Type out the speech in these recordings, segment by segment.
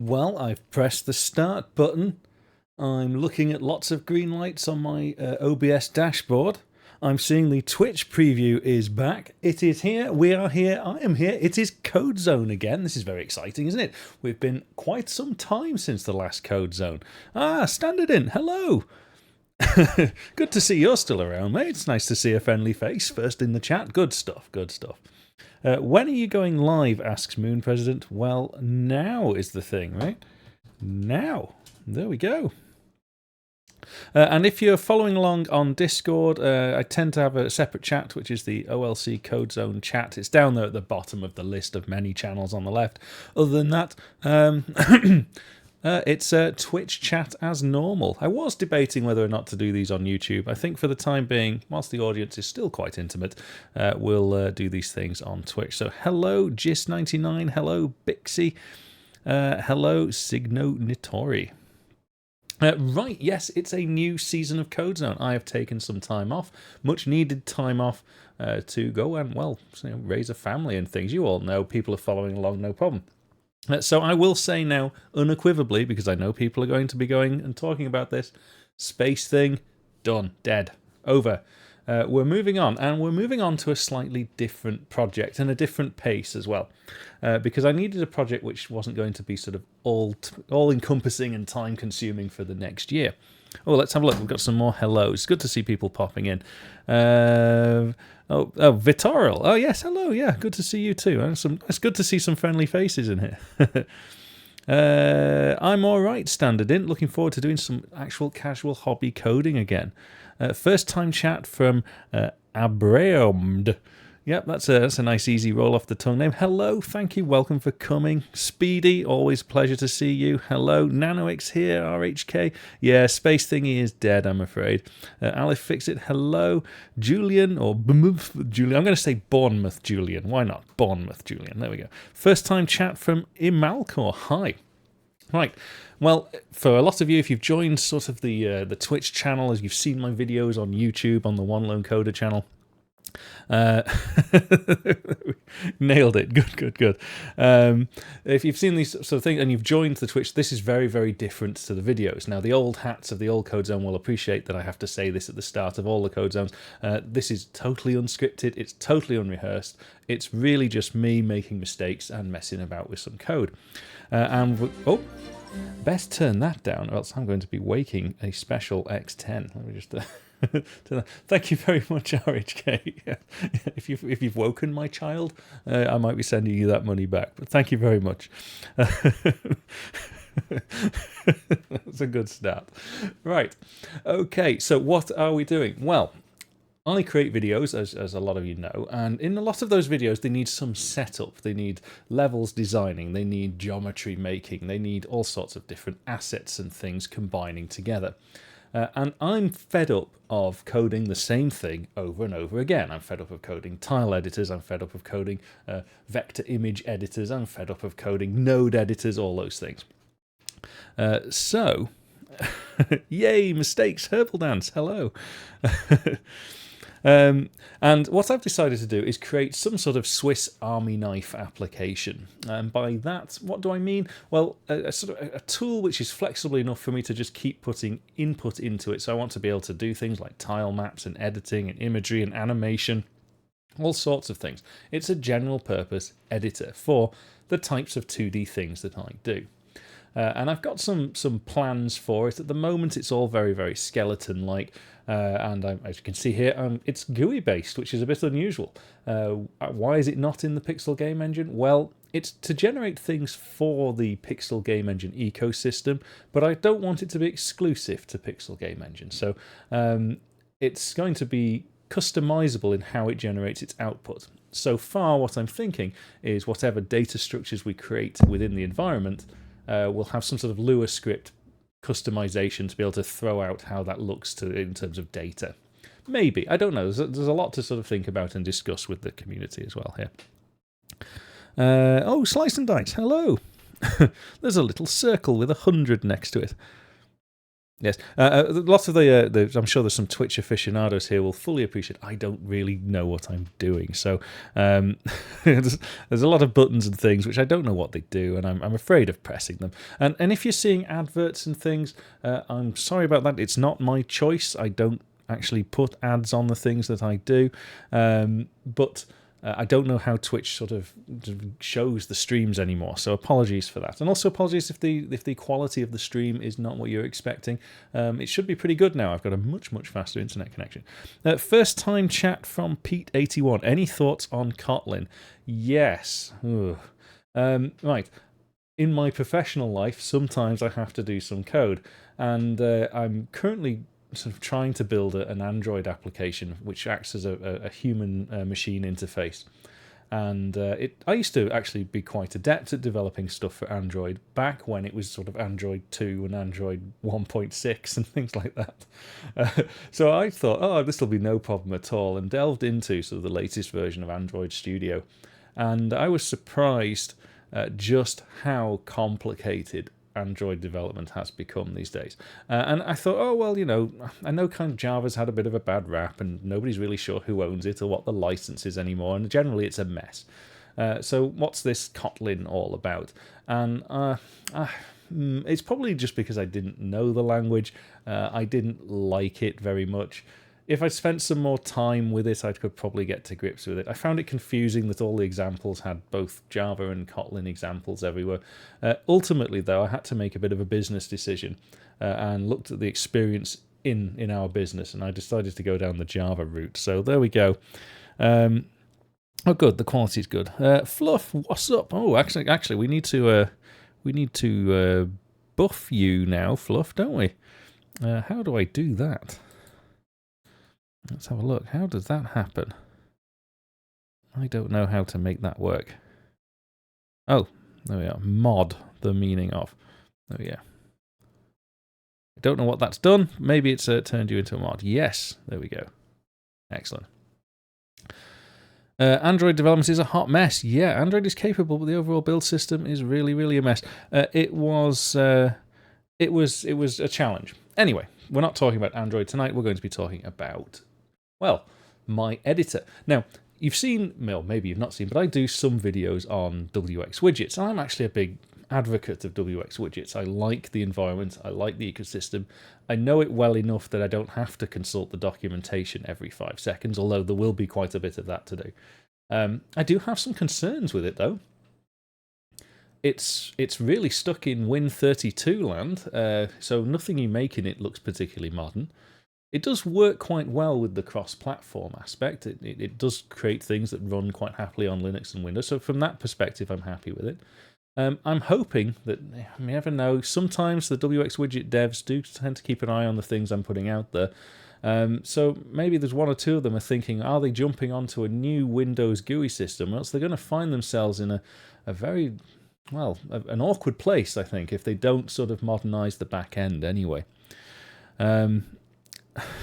Well, I've pressed the start button. I'm looking at lots of green lights on my OBS dashboard. I'm seeing the Twitch preview is back. It is here. We are here. I am here. It is CodeZone again. This is very exciting, isn't it? We've been quite some time since the last CodeZone. Ah, Standard in. Hello. Good to see you're still around, mate. It's nice to see a friendly face first in the chat. Good stuff. Good stuff. When are you going live, asks Moon President. Well, now is the thing, right? Now. There we go. And if you're following along on Discord, I tend to have a separate chat, which is the OLC CodeZone chat. It's down there at the bottom of the list of many channels on the left. Other than that, it's a Twitch chat as normal. I was debating whether or not to do these on YouTube. I think for the time being, whilst the audience is still quite intimate, we'll do these things on Twitch. So hello, Gis99. Hello, Bixie. Hello, Signo Nitori. Right, yes, it's a new season of CodeZone. I have taken some time off, much needed time off to go and, well, raise a family and things. You all know, people are following along, no problem. So I will say now, unequivocally, because I know people are going to be going and talking about this, space thing, done, dead, over. We're moving on, and we're moving on to a slightly different project and a different pace as well, because I needed a project which wasn't going to be sort of all-encompassing and time-consuming for the next year. Oh, let's have a look. We've got some more hellos. Good to see people popping in. Vitoral. Oh, yes, hello. Yeah, good to see you too. It's good to see some friendly faces in here. I'm all right, Standard in. Looking forward to doing some actual casual hobby coding again. First time chat from Abrahamd. Yep, that's a nice easy roll off the tongue name. Hello, thank you, welcome for coming. Speedy, always a pleasure to see you. Hello, NanoX here, RHK. Yeah, space thingy is dead, I'm afraid. Aleph Fixit, hello. Julian, or Julian, I'm going to say Bournemouth Julian. Why not? Bournemouth Julian, there we go. First time chat from Imalcor, hi. Right, well, for a lot of you, if you've joined sort of the Twitch channel, as you've seen my videos on YouTube, on the One Lone Coder channel, nailed it. Good. If you've seen these sort of things and you've joined the Twitch, this is very, very different to the videos. Now, the old hats of the old CodeZone will appreciate that I have to say this at the start of all the CodeZones. This is totally unscripted. It's totally unrehearsed. It's really just me making mistakes and messing about with some code. Best turn that down, or else I'm going to be waking a special X10. Let me just. Thank you very much, RHK. If you've woken my child, I might be sending you that money back. But thank you very much. That's a good start. Right. Okay. So what are we doing? Well, I create videos, as a lot of you know, and in a lot of those videos, they need some setup. They need levels designing. They need geometry making. They need all sorts of different assets and things combining together. And I'm fed up of coding the same thing over and over again. I'm fed up of coding tile editors. I'm fed up of coding vector image editors. I'm fed up of coding node editors, all those things. Yay, mistakes, Herbal Dance, hello. And what I've decided to do is create some sort of Swiss Army knife application. And by that, what do I mean? Well, a sort of a tool which is flexible enough for me to just keep putting input into it. So I want to be able to do things like tile maps and editing and imagery and animation, all sorts of things. It's a general purpose editor for the types of 2D things that I do. And I've got some plans for it. At the moment, it's all very, very skeleton-like. And as you can see here, it's GUI based, which is a bit unusual. Why is it not in the Pixel Game Engine? Well, it's to generate things for the Pixel Game Engine ecosystem, but I don't want it to be exclusive to Pixel Game Engine. So it's going to be customizable in how it generates its output. So far, what I'm thinking is whatever data structures we create within the environment, we'll have some sort of Lua script customization to be able to throw out how that looks in terms of data. Maybe, I don't know. There's a lot to sort of think about and discuss with the community as well here. Slice and Dice, hello. There's a little circle with 100 next to it. Yes, lots of I'm sure there's some Twitch aficionados here will fully appreciate I don't really know what I'm doing. So there's a lot of buttons and things which I don't know what they do, and I'm afraid of pressing them. And if you're seeing adverts and things, I'm sorry about that. It's not my choice. I don't actually put ads on the things that I do, but I don't know how Twitch sort of shows the streams anymore, so apologies for that. And also apologies if the quality of the stream is not what you're expecting. It should be pretty good now. I've got a much faster internet connection. First time chat from Pete81. Any thoughts on Kotlin? Yes. Right. In my professional life, sometimes I have to do some code, and I'm currently sort of trying to build an Android application which acts as a human machine interface. And I used to actually be quite adept at developing stuff for Android back when it was sort of Android 2 and Android 1.6 and things like that. So I thought, oh, this will be no problem at all, and delved into sort of the latest version of Android Studio. And I was surprised at just how complicated Android development has become these days. And I thought, oh, well, I know kind of Java's had a bit of a bad rap and nobody's really sure who owns it or what the license is anymore, and generally it's a mess. So what's this Kotlin all about? And it's probably just because I didn't know the language. I didn't like it very much. If I spent some more time with it, I could probably get to grips with it. I found it confusing that all the examples had both Java and Kotlin examples everywhere. Ultimately, though, I had to make a bit of a business decision and looked at the experience in our business, and I decided to go down the Java route. So there we go. Oh, good. The quality's good. Fluff, what's up? Oh, actually, we need to buff you now, Fluff, don't we? How do I do that? Let's have a look. How does that happen? I don't know how to make that work. Oh, there we are. Mod, the meaning of. There we go. I don't know what that's done. Maybe it's turned you into a mod. Yes, there we go. Excellent. Android development is a hot mess. Yeah, Android is capable, but the overall build system is really a mess. It was a challenge. Anyway, we're not talking about Android tonight. We're going to be talking about, well, my editor. Now, you've seen, well, maybe you've not seen, but I do some videos on WX widgets. I'm actually a big advocate of WX widgets. I like the environment. I like the ecosystem. I know it well enough that I don't have to consult the documentation every 5 seconds, although there will be quite a bit of that to do. I do have some concerns with it, though. It's really stuck in Win32 land, so nothing you make in it looks particularly modern. It does work quite well with the cross-platform aspect. It does create things that run quite happily on Linux and Windows, so from that perspective, I'm happy with it. I'm hoping that, you never know, sometimes the WX widget devs do tend to keep an eye on the things I'm putting out there. So maybe there's one or two of them are thinking, are they jumping onto a new Windows GUI system? Or else they're going to find themselves in a very, well, an awkward place, I think, if they don't sort of modernize the back end anyway.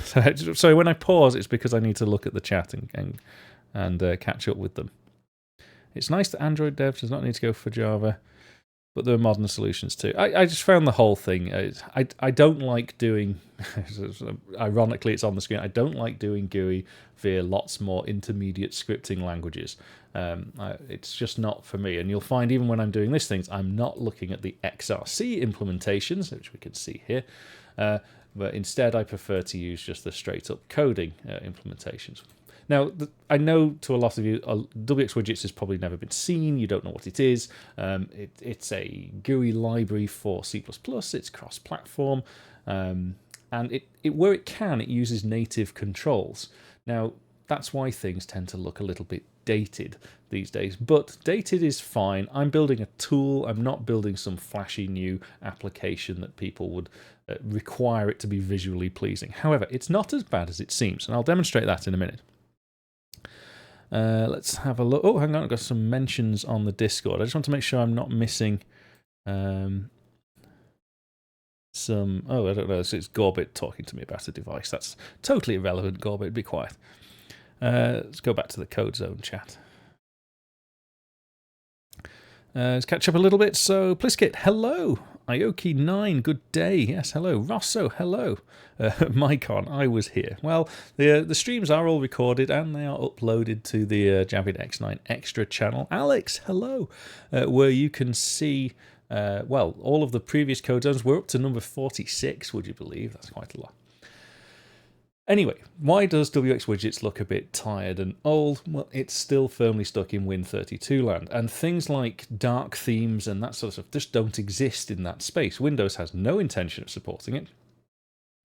So when I pause, it's because I need to look at the chat and catch up with them. It's nice that Android dev does not need to go for Java, but there are modern solutions too. I just found the whole thing, I don't like doing, ironically it's on the screen, I don't like doing GUI via lots more intermediate scripting languages. It's just not for me, and you'll find even when I'm doing these things, I'm not looking at the XRC implementations, which we can see here, but instead I prefer to use just the straight up coding implementations. Now, I know to a lot of you, WX Widgets has probably never been seen. You don't know what it is. It's a GUI library for C++. It's cross-platform. And where it can, it uses native controls. Now, that's why things tend to look a little bit dated these days. But dated is fine. I'm building a tool. I'm not building some flashy new application that people would require it to be visually pleasing. However, it's not as bad as it seems. And I'll demonstrate that in a minute. Let's have a look. Oh, hang on, I've got some mentions on the Discord. I just want to make sure I'm not missing some... Oh, I don't know, it's Gorbit talking to me about a device. That's totally irrelevant, Gorbit, be quiet. Let's go back to the CodeZone chat. Let's catch up a little bit. So, Pliskit, hello. Ioki9, good day. Yes, hello. Rosso, hello. Mycon, I was here. Well, the streams are all recorded and they are uploaded to the Javid X9 Extra channel. Alex, hello. Where you can see, well, all of the previous code zones. We're up to number 46, would you believe? That's quite a lot. Anyway, why does WX Widgets look a bit tired and old? Well, it's still firmly stuck in Win32 land, and things like dark themes and that sort of stuff just don't exist in that space. Windows has no intention of supporting it.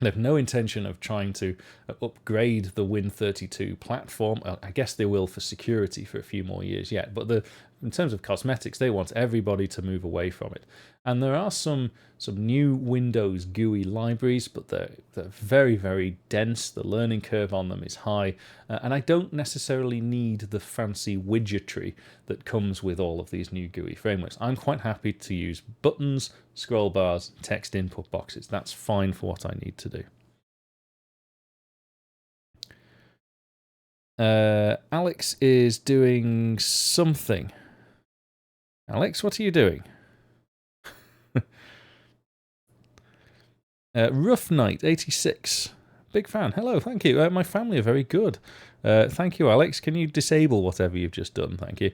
They have no intention of trying to upgrade the Win32 platform. I guess they will for security for a few more years yet, but in terms of cosmetics, they want everybody to move away from it. And there are some new Windows GUI libraries, but they're very, very dense. The learning curve on them is high, and I don't necessarily need the fancy widgetry that comes with all of these new GUI frameworks. I'm quite happy to use buttons, scroll bars, text input boxes. That's fine for what I need to do. Alex is doing something. Alex, what are you doing? Rough Knight 86, big fan. Hello, thank you. My family are very good. Thank you, Alex. Can you disable whatever you've just done? Thank you.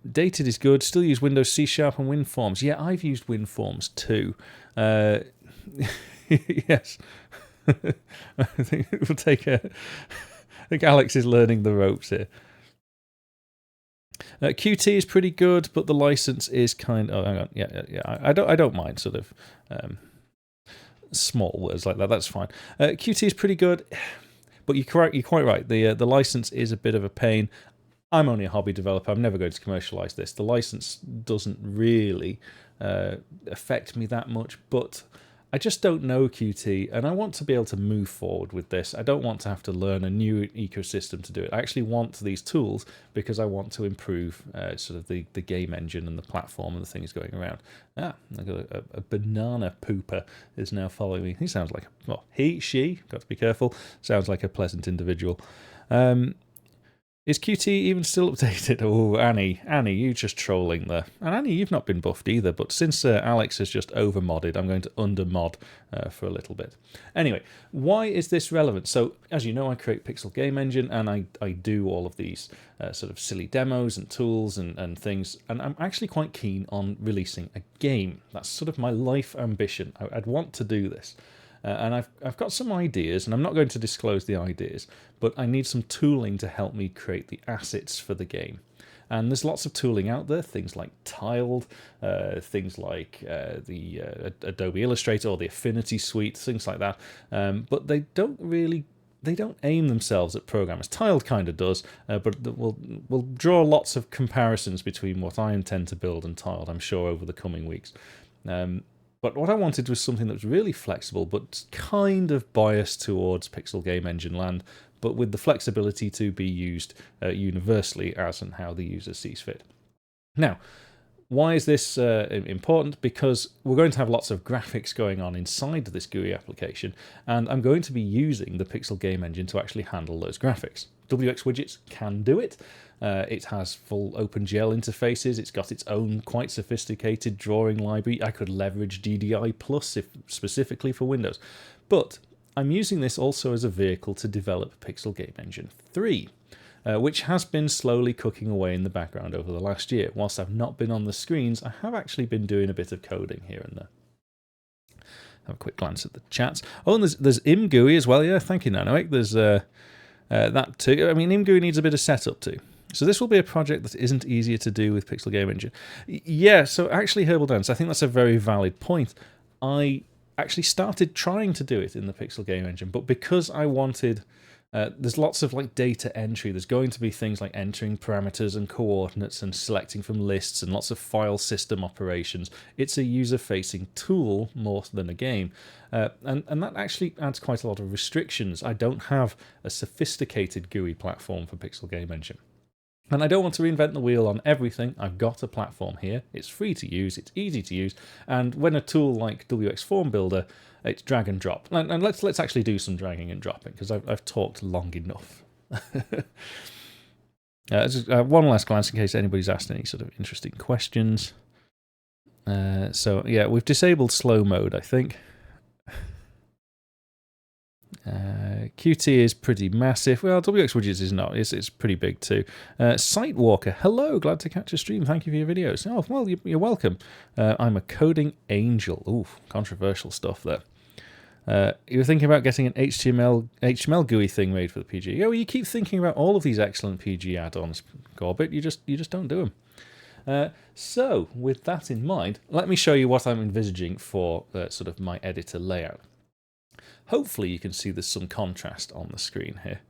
Dated is good. Still use Windows C# and WinForms. Yeah, I've used WinForms too. Yes. I think it will take a. I think Alex is learning the ropes here. Qt is pretty good, but the license is kind. Oh, hang on. Yeah. I don't mind sort of small words like that. That's fine. Qt is pretty good, but you're quite right. The license is a bit of a pain. I'm only a hobby developer. I'm never going to commercialize this. The license doesn't really affect me that much, but I just don't know Qt, and I want to be able to move forward with this. I don't want to have to learn a new ecosystem to do it. I actually want these tools because I want to improve sort of the game engine and the platform and the things going around. I got a banana pooper is now following me. He sounds like, well, she, got to be careful, sounds like a pleasant individual. Is Qt even still updated? Oh, Annie, you just trolling there. And Annie, you've not been buffed either, but since Alex has just over-modded, I'm going to under-mod for a little bit. Anyway, why is this relevant? So, as you know, I create Pixel Game Engine, and I do all of these sort of silly demos and tools and things, and I'm actually quite keen on releasing a game. That's sort of my life ambition. I'd want to do this. And I've got some ideas, and I'm not going to disclose the ideas, but I need some tooling to help me create the assets for the game. And there's lots of tooling out there, things like Tiled, things like the Adobe Illustrator or the Affinity Suite, things like that. But they don't aim themselves at programmers. Tiled kind of does, but we'll draw lots of comparisons between what I intend to build and Tiled, I'm sure, over the coming weeks. But what I wanted was something that was really flexible, but kind of biased towards Pixel Game Engine land, but with the flexibility to be used universally as and how the user sees fit. Now, why is this important? Because we're going to have lots of graphics going on inside this GUI application, and I'm going to be using the Pixel Game Engine to actually handle those graphics. WX Widgets can do it. It has full OpenGL interfaces. It's got its own quite sophisticated drawing library. I could leverage DDI Plus specifically for Windows. But I'm using this also as a vehicle to develop Pixel Game Engine 3, which has been slowly cooking away in the background over the last year. Whilst I've not been on the screens, I have actually been doing a bit of coding here and there. Have a quick glance at the chats. Oh, and there's ImGUI as well. Yeah, thank you, Nanoek. There's that too. I mean, ImGUI needs a bit of setup too. So this will be a project that isn't easier to do with Pixel Game Engine. Yeah, so actually, Herbal Dance, I think that's a very valid point. I actually started trying to do it in the Pixel Game Engine, but because I wanted... there's lots of like data entry. There's going to be things like entering parameters and coordinates and selecting from lists and lots of file system operations. It's a user-facing tool more than a game. And that actually adds quite a lot of restrictions. I don't have a sophisticated GUI platform for Pixel Game Engine. And I don't want to reinvent the wheel on everything. I've got a platform here. It's free to use. It's easy to use. And when a tool like WX Form Builder, it's drag and drop. And let's actually do some dragging and dropping, because I've talked long enough. Just, one last glance in case anybody's asked any sort of interesting questions. So yeah, we've disabled slow mode, I think. Qt is pretty massive. Well, WX Widgets is not. It's pretty big too. Sightwalker, hello, glad to catch a stream. Thank you for your videos. Oh, well, you're welcome. I'm a coding angel. Ooh, controversial stuff there. You were thinking about getting an HTML GUI thing made for the PG. Oh, well, you keep thinking about all of these excellent PG add-ons, Gorbit. You just don't do them. So, with that in mind, let me show you what I'm envisaging for sort of my editor layout. Hopefully you can see there's some contrast on the screen here.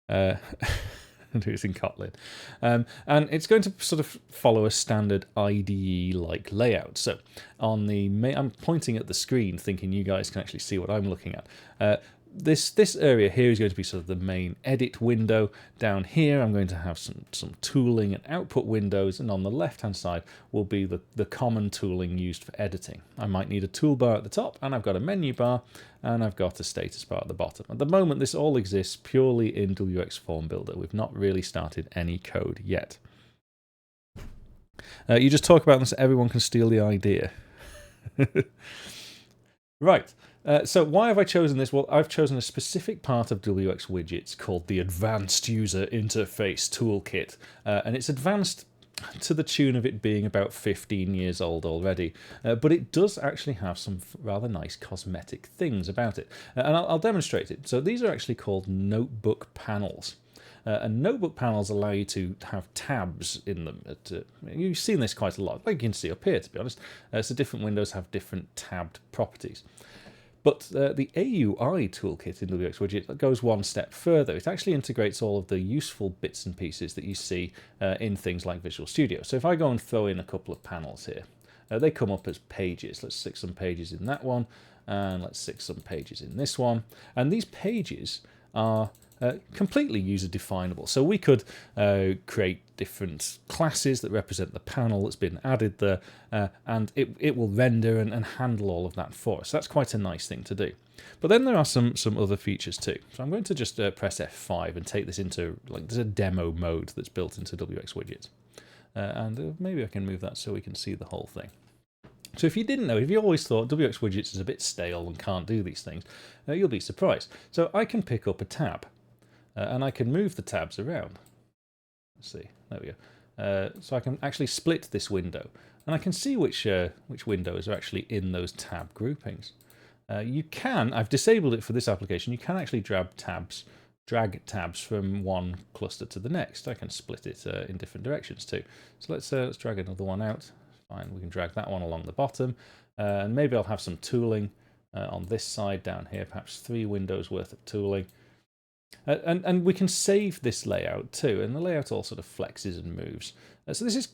Do it in Kotlin. And it's going to sort of follow a standard IDE-like layout. So on the I'm pointing at the screen thinking you guys can actually see what I'm looking at. This area here is going to be sort of the main edit window. Down here I'm going to have some tooling and output windows, and on the left hand side will be the common tooling used for editing. I might need a toolbar at the top, and I've got a menu bar, and I've got a status bar at the bottom. At the moment this all exists purely in WX Form Builder. We've not really started any code yet. You just talk about this so everyone can steal the idea. Right. So why have I chosen this? Well, I've chosen a specific part of WX Widgets called the Advanced User Interface Toolkit. And it's advanced to the tune of it being about 15 years old already. But it does actually have some rather nice cosmetic things about it. And I'll demonstrate it. So these are actually called notebook panels. And notebook panels allow you to have tabs in them. You've seen this quite a lot, like you can see up here, to be honest. So different windows have different tabbed properties. But the AUI toolkit in WX Widget goes one step further. It actually integrates all of the useful bits and pieces that you see in things like Visual Studio. So if I go and throw in a couple of panels here, they come up as pages. Let's stick some pages in that one, and let's stick some pages in this one. And these pages are completely user definable. So we could create different classes that represent the panel that's been added there, and it will render and handle all of that for us. That's quite a nice thing to do. But then there are some other features too. So I'm going to just press F5 and take this into, like, there's a demo mode that's built into WX Widgets. And maybe I can move that so we can see the whole thing. So if you didn't know, if you always thought WX Widgets is a bit stale and can't do these things, you'll be surprised. So I can pick up a tab. And I can move the tabs around. Let's see, there we go. So I can actually split this window, and I can see which windows are actually in those tab groupings. You can, I've disabled it for this application, you can actually drag tabs from one cluster to the next. I can split it in different directions too. So let's drag another one out. Fine, we can drag that one along the bottom, and maybe I'll have some tooling on this side down here, perhaps 3 windows worth of tooling. And we can save this layout too, and the layout all sort of flexes and moves. So this is,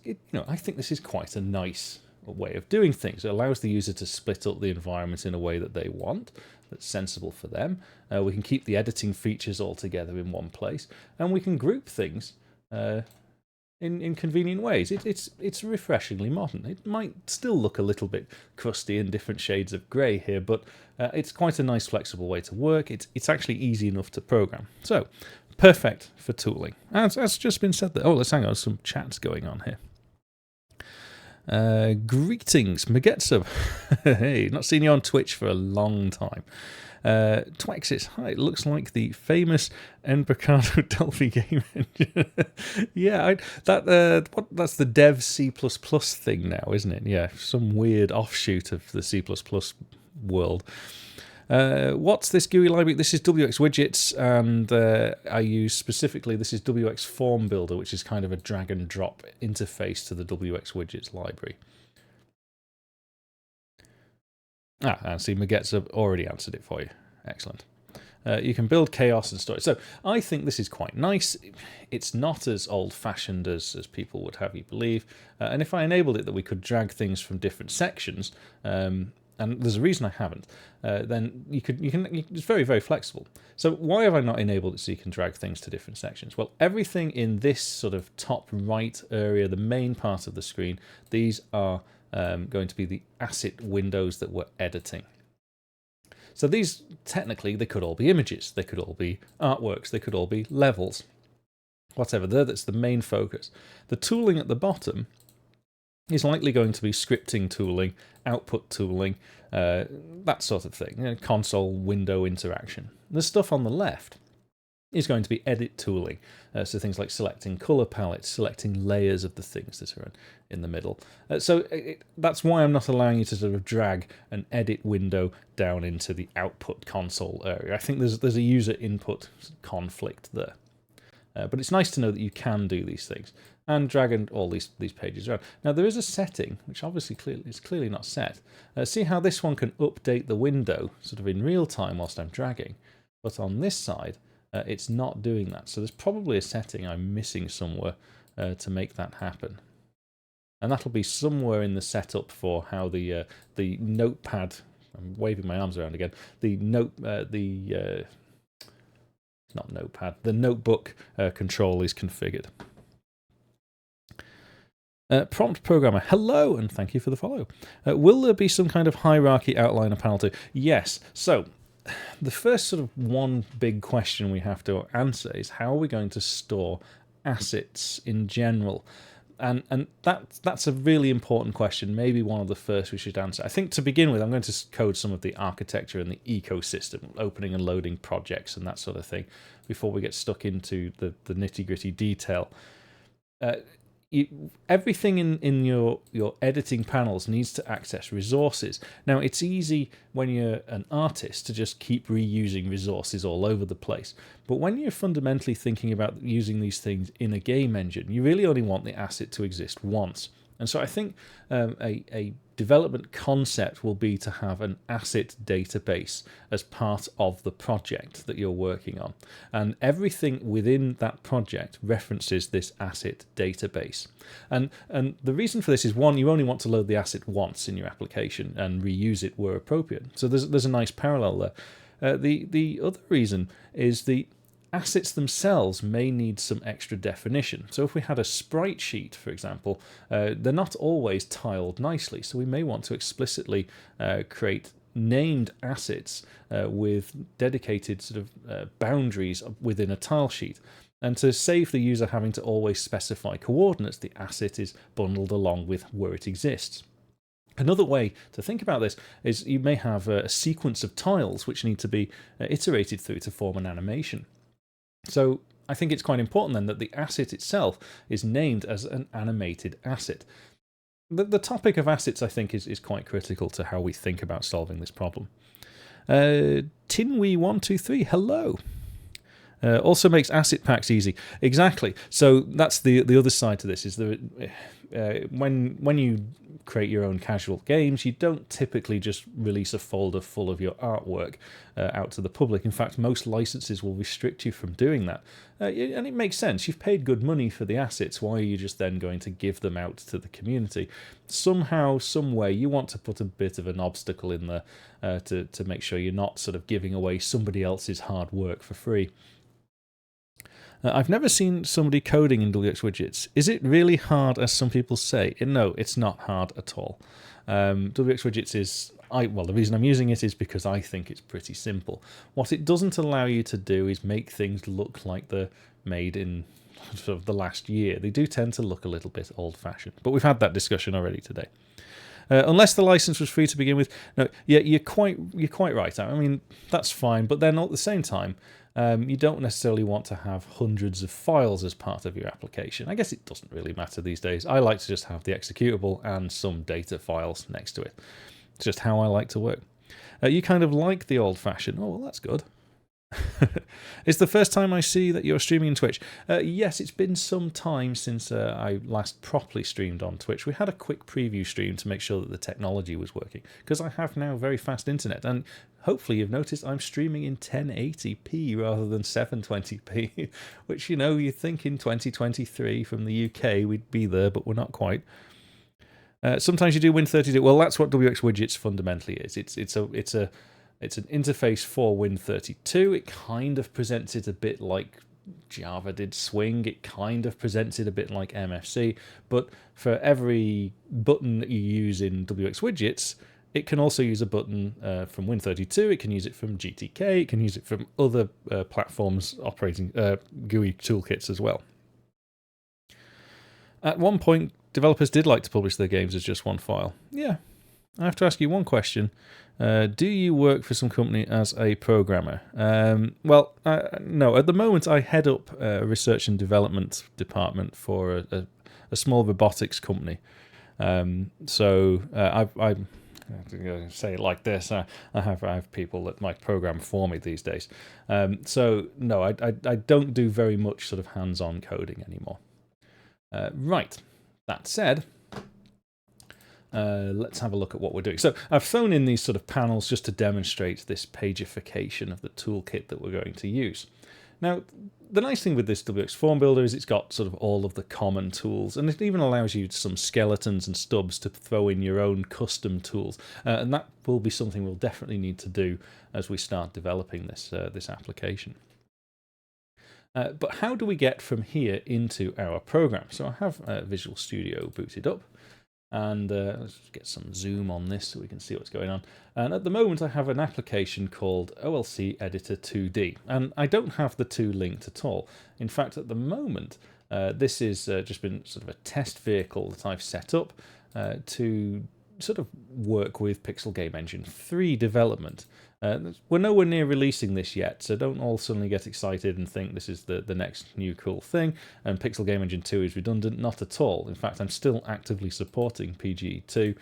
I think this is quite a nice way of doing things. It allows the user to split up the environment in a way that they want, that's sensible for them. We can keep the editing features all together in one place, and we can group things in convenient ways. It's refreshingly modern. It might still look a little bit crusty in different shades of grey here, but it's quite a nice flexible way to work. It's actually easy enough to program. So, perfect for tooling. As just been said there. Oh, let's hang on, some chats going on here. Greetings, Magetsu. Hey, not seen you on Twitch for a long time. Twexis, hi, it looks like the famous Embarcado Delphi game engine. Yeah, that's the dev C++ thing now, isn't it? Yeah, some weird offshoot of the C++ world. What's this GUI library? This is WX Widgets, and I use specifically, this is WX Form Builder, which is kind of a drag and drop interface to the WX Widgets library. And see, Magetsu already answered it for you. Excellent. You can build chaos and storage. So I think this is quite nice. It's not as old-fashioned as people would have you believe. And if I enabled it that we could drag things from different sections, and there's a reason I haven't, then it's very, very flexible. So why have I not enabled it so you can drag things to different sections? Well, everything in this sort of top right area, the main part of the screen, these are going to be the asset windows that we're editing. So these, technically, they could all be images, they could all be artworks, they could all be levels, whatever. That's the main focus. The tooling at the bottom is likely going to be scripting tooling, output tooling, that sort of thing, console window interaction. The stuff on the left is going to be edit tooling, so things like selecting color palettes, selecting layers of the things that are in the middle. That's why I'm not allowing you to sort of drag an edit window down into the output console area. I think there's a user input conflict there. But it's nice to know that you can do these things and drag all these pages around. Now there is a setting which obviously is clearly not set. See how this one can update the window sort of in real time whilst I'm dragging, but on this side it's not doing that. So there's probably a setting I'm missing somewhere to make that happen. And that'll be somewhere in the setup for how the notepad. I'm waving my arms around again. The notebook control is configured. Prompt programmer, hello, and thank you for the follow. Will there be some kind of hierarchy outliner panel too? Yes. So the first sort of one big question we have to answer is how are we going to store assets in general? And that's a really important question, maybe one of the first we should answer. I think to begin with, I'm going to code some of the architecture and the ecosystem, opening and loading projects and that sort of thing, before we get stuck into the nitty-gritty detail. Everything in your editing panels needs to access resources. Now, it's easy when you're an artist to just keep reusing resources all over the place. But when you're fundamentally thinking about using these things in a game engine, you really only want the asset to exist once. And so I think a development concept will be to have an asset database as part of the project that you're working on. And everything within that project references this asset database. And the reason for this is, one, you only want to load the asset once in your application and reuse it where appropriate. So there's a nice parallel there. The other reason is the assets themselves may need some extra definition. So if we had a sprite sheet, for example, they're not always tiled nicely. So we may want to explicitly create named assets with dedicated sort of boundaries within a tile sheet. And to save the user having to always specify coordinates, the asset is bundled along with where it exists. Another way to think about this is you may have a sequence of tiles which need to be iterated through to form an animation. So I think it's quite important then that the asset itself is named as an animated asset. The topic of assets, I think, is quite critical to how we think about solving this problem. Tinwee123, hello. Also makes asset packs easy. Exactly. So that's the other side to this, is when you create your own casual games, you don't typically just release a folder full of your artwork out to the public. In fact, most licenses will restrict you from doing that. And it makes sense. You've paid good money for the assets. Why are you just then going to give them out to the community? Somehow, some way, you want to put a bit of an obstacle in there to make sure you're not sort of giving away somebody else's hard work for free. I've never seen somebody coding in WX Widgets. Is it really hard, as some people say? No, it's not hard at all. WX Widgets is... the reason I'm using it is because I think it's pretty simple. What it doesn't allow you to do is make things look like they're made in sort of the last year. They do tend to look a little bit old-fashioned, but we've had that discussion already today. Unless the license was free to begin with. No, yeah, you're quite right. I mean, that's fine, but then at the same time, you don't necessarily want to have hundreds of files as part of your application. I guess it doesn't really matter these days. I like to just have the executable and some data files next to it. It's just how I like to work. You kind of like the old-fashioned. Oh, well, that's good. It's the first time I see that you're streaming on Twitch. Yes, it's been some time since I last properly streamed on Twitch. We had a quick preview stream to make sure that the technology was working, because I have now very fast internet, and hopefully you've noticed I'm streaming in 1080p rather than 720p, which, you know, you'd think in 2023 from the UK we'd be there, but we're not quite. Sometimes you do Win32. Well, that's what WX Widgets fundamentally is. It's an interface for Win32. It kind of presents it a bit like Java did Swing. It kind of presents it a bit like MFC. But for every button that you use in WX Widgets, it can also use a button from Win32. It can use it from GTK. It can use it from other platforms operating GUI toolkits as well. At one point, developers did like to publish their games as just one file. Yeah, I have to ask you one question. Do you work for some company as a programmer? Well, no. At the moment, I head up a research and development department for a small robotics company. I'm going to say it like this. I have people that might program for me these days. So no, I don't do very much sort of hands-on coding anymore. Right. That said, let's have a look at what we're doing. So I've thrown in these sort of panels just to demonstrate this pagification of the toolkit that we're going to use. Now, the nice thing with this WX form builder is it's got sort of all of the common tools, and it even allows you some skeletons and stubs to throw in your own custom tools, and that will be something we'll definitely need to do as we start developing this application. But how do we get from here into our program? So I have Visual Studio booted up, and let's get some zoom on this so we can see what's going on. And at the moment I have an application called OLC Editor 2D, and I don't have the two linked at all. In fact, at the moment, this is just been sort of a test vehicle that I've set up to sort of work with Pixel Game Engine 3 development. We're nowhere near releasing this yet, so don't all suddenly get excited and think this is the next new cool thing, and Pixel Game Engine 2 is redundant. Not at all. In fact, I'm still actively supporting PGE2,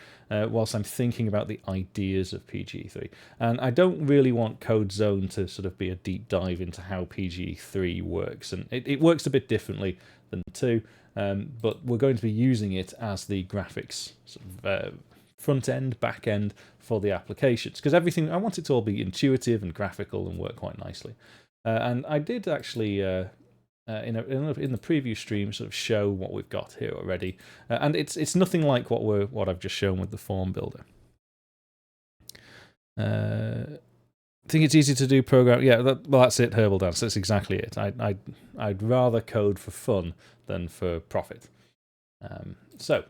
whilst I'm thinking about the ideas of PGE3. And I don't really want CodeZone to sort of be a deep dive into how PGE3 works, and it works a bit differently than 2, but we're going to be using it as the graphics sort of front end, back end for the applications, because everything, I want it to all be intuitive and graphical and work quite nicely. And I did actually in the preview stream sort of show what we've got here already, and it's nothing like what I've just shown with the form builder. I think it's easy to do program. Yeah, well, that's it, Herbal Dance. That's exactly it. I'd rather code for fun than for profit. So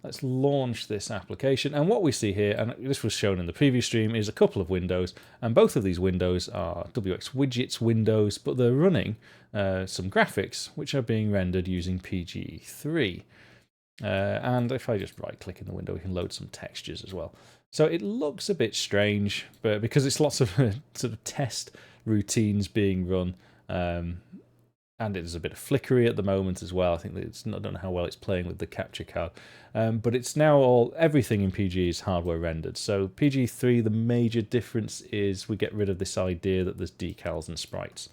let's launch this application, and what we see here, and this was shown in the previous stream, is a couple of windows, and both of these windows are WX Widgets windows, but they're running some graphics which are being rendered using PGE3. And if I just right-click in the window, we can load some textures as well. So it looks a bit strange, but because it's lots of sort of test routines being run, and it is a bit flickery at the moment as well. I think that I don't know how well it's playing with the capture card, but it's now everything in PG is hardware rendered. So PG3, the major difference is we get rid of this idea that there's decals and sprites.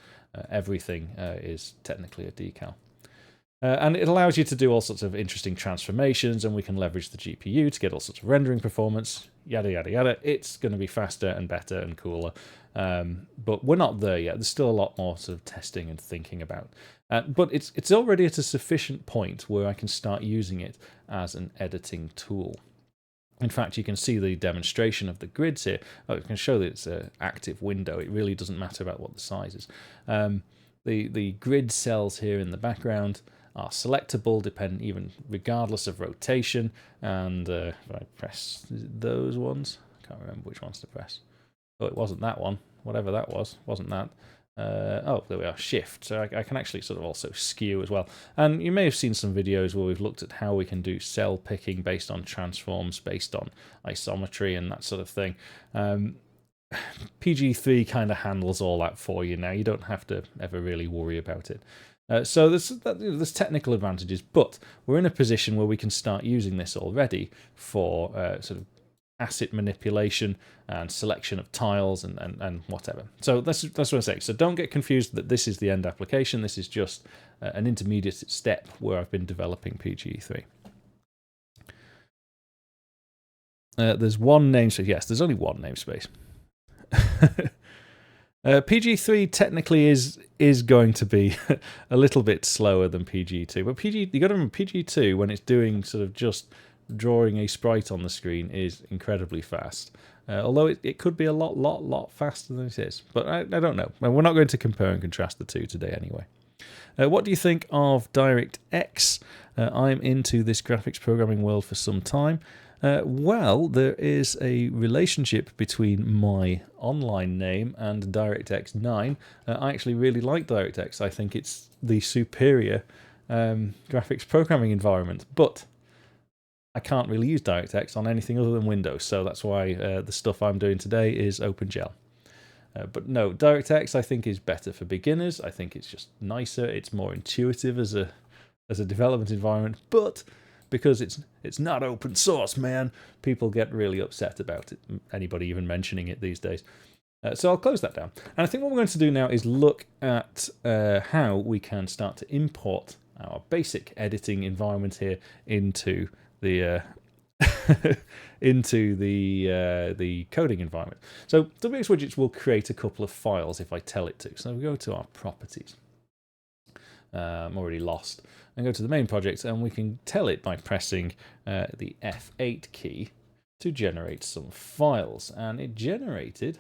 Everything is technically a decal. And it allows you to do all sorts of interesting transformations, and we can leverage the GPU to get all sorts of rendering performance, yada, yada, yada. It's going to be faster and better and cooler. But we're not there yet. There's still a lot more sort of testing and thinking about. But it's already at a sufficient point where I can start using it as an editing tool. In fact, you can see the demonstration of the grids here. I can show that it's an active window. It really doesn't matter about what the size is. The grid cells here in the background are selectable, even regardless of rotation. And if I press those ones, I can't remember which ones to press. Oh, it wasn't that one. Whatever that was, wasn't that. Oh, there we are, shift. So I can actually sort of also skew as well. And you may have seen some videos where we've looked at how we can do cell picking based on transforms, based on isometry and that sort of thing. PG3 kind of handles all that for you now. You don't have to ever really worry about it. So there's technical advantages, but we're in a position where we can start using this already for sort of asset manipulation and selection of tiles and whatever. So that's what I'm saying. So don't get confused that this is the end application. This is just an intermediate step where I've been developing PGE3. There's one namespace. Yes, there's only one namespace. PG3 technically is going to be a little bit slower than PG2, but you got to remember PG2, when it's doing sort of just drawing a sprite on the screen, is incredibly fast. Although it could be a lot faster than it is, but I don't know. We're not going to compare and contrast the two today anyway. What do you think of DirectX? I'm into this graphics programming world for some time. Well, there is a relationship between my online name and DirectX 9. I actually really like DirectX. I think it's the superior graphics programming environment, but I can't really use DirectX on anything other than Windows, so that's why the stuff I'm doing today is OpenGL. But no, DirectX I think is better for beginners. I think it's just nicer. It's more intuitive as a development environment. But because it's not open source, man, people get really upset about it. Anybody even mentioning it these days. So I'll close that down. And I think what we're going to do now is look at how we can start to import our basic editing environment here into the into the coding environment. So WX Widgets will create a couple of files if I tell it to. So we go to our properties. I'm already lost. And go to the main project, and we can tell it by pressing the F8 key to generate some files. And it generated.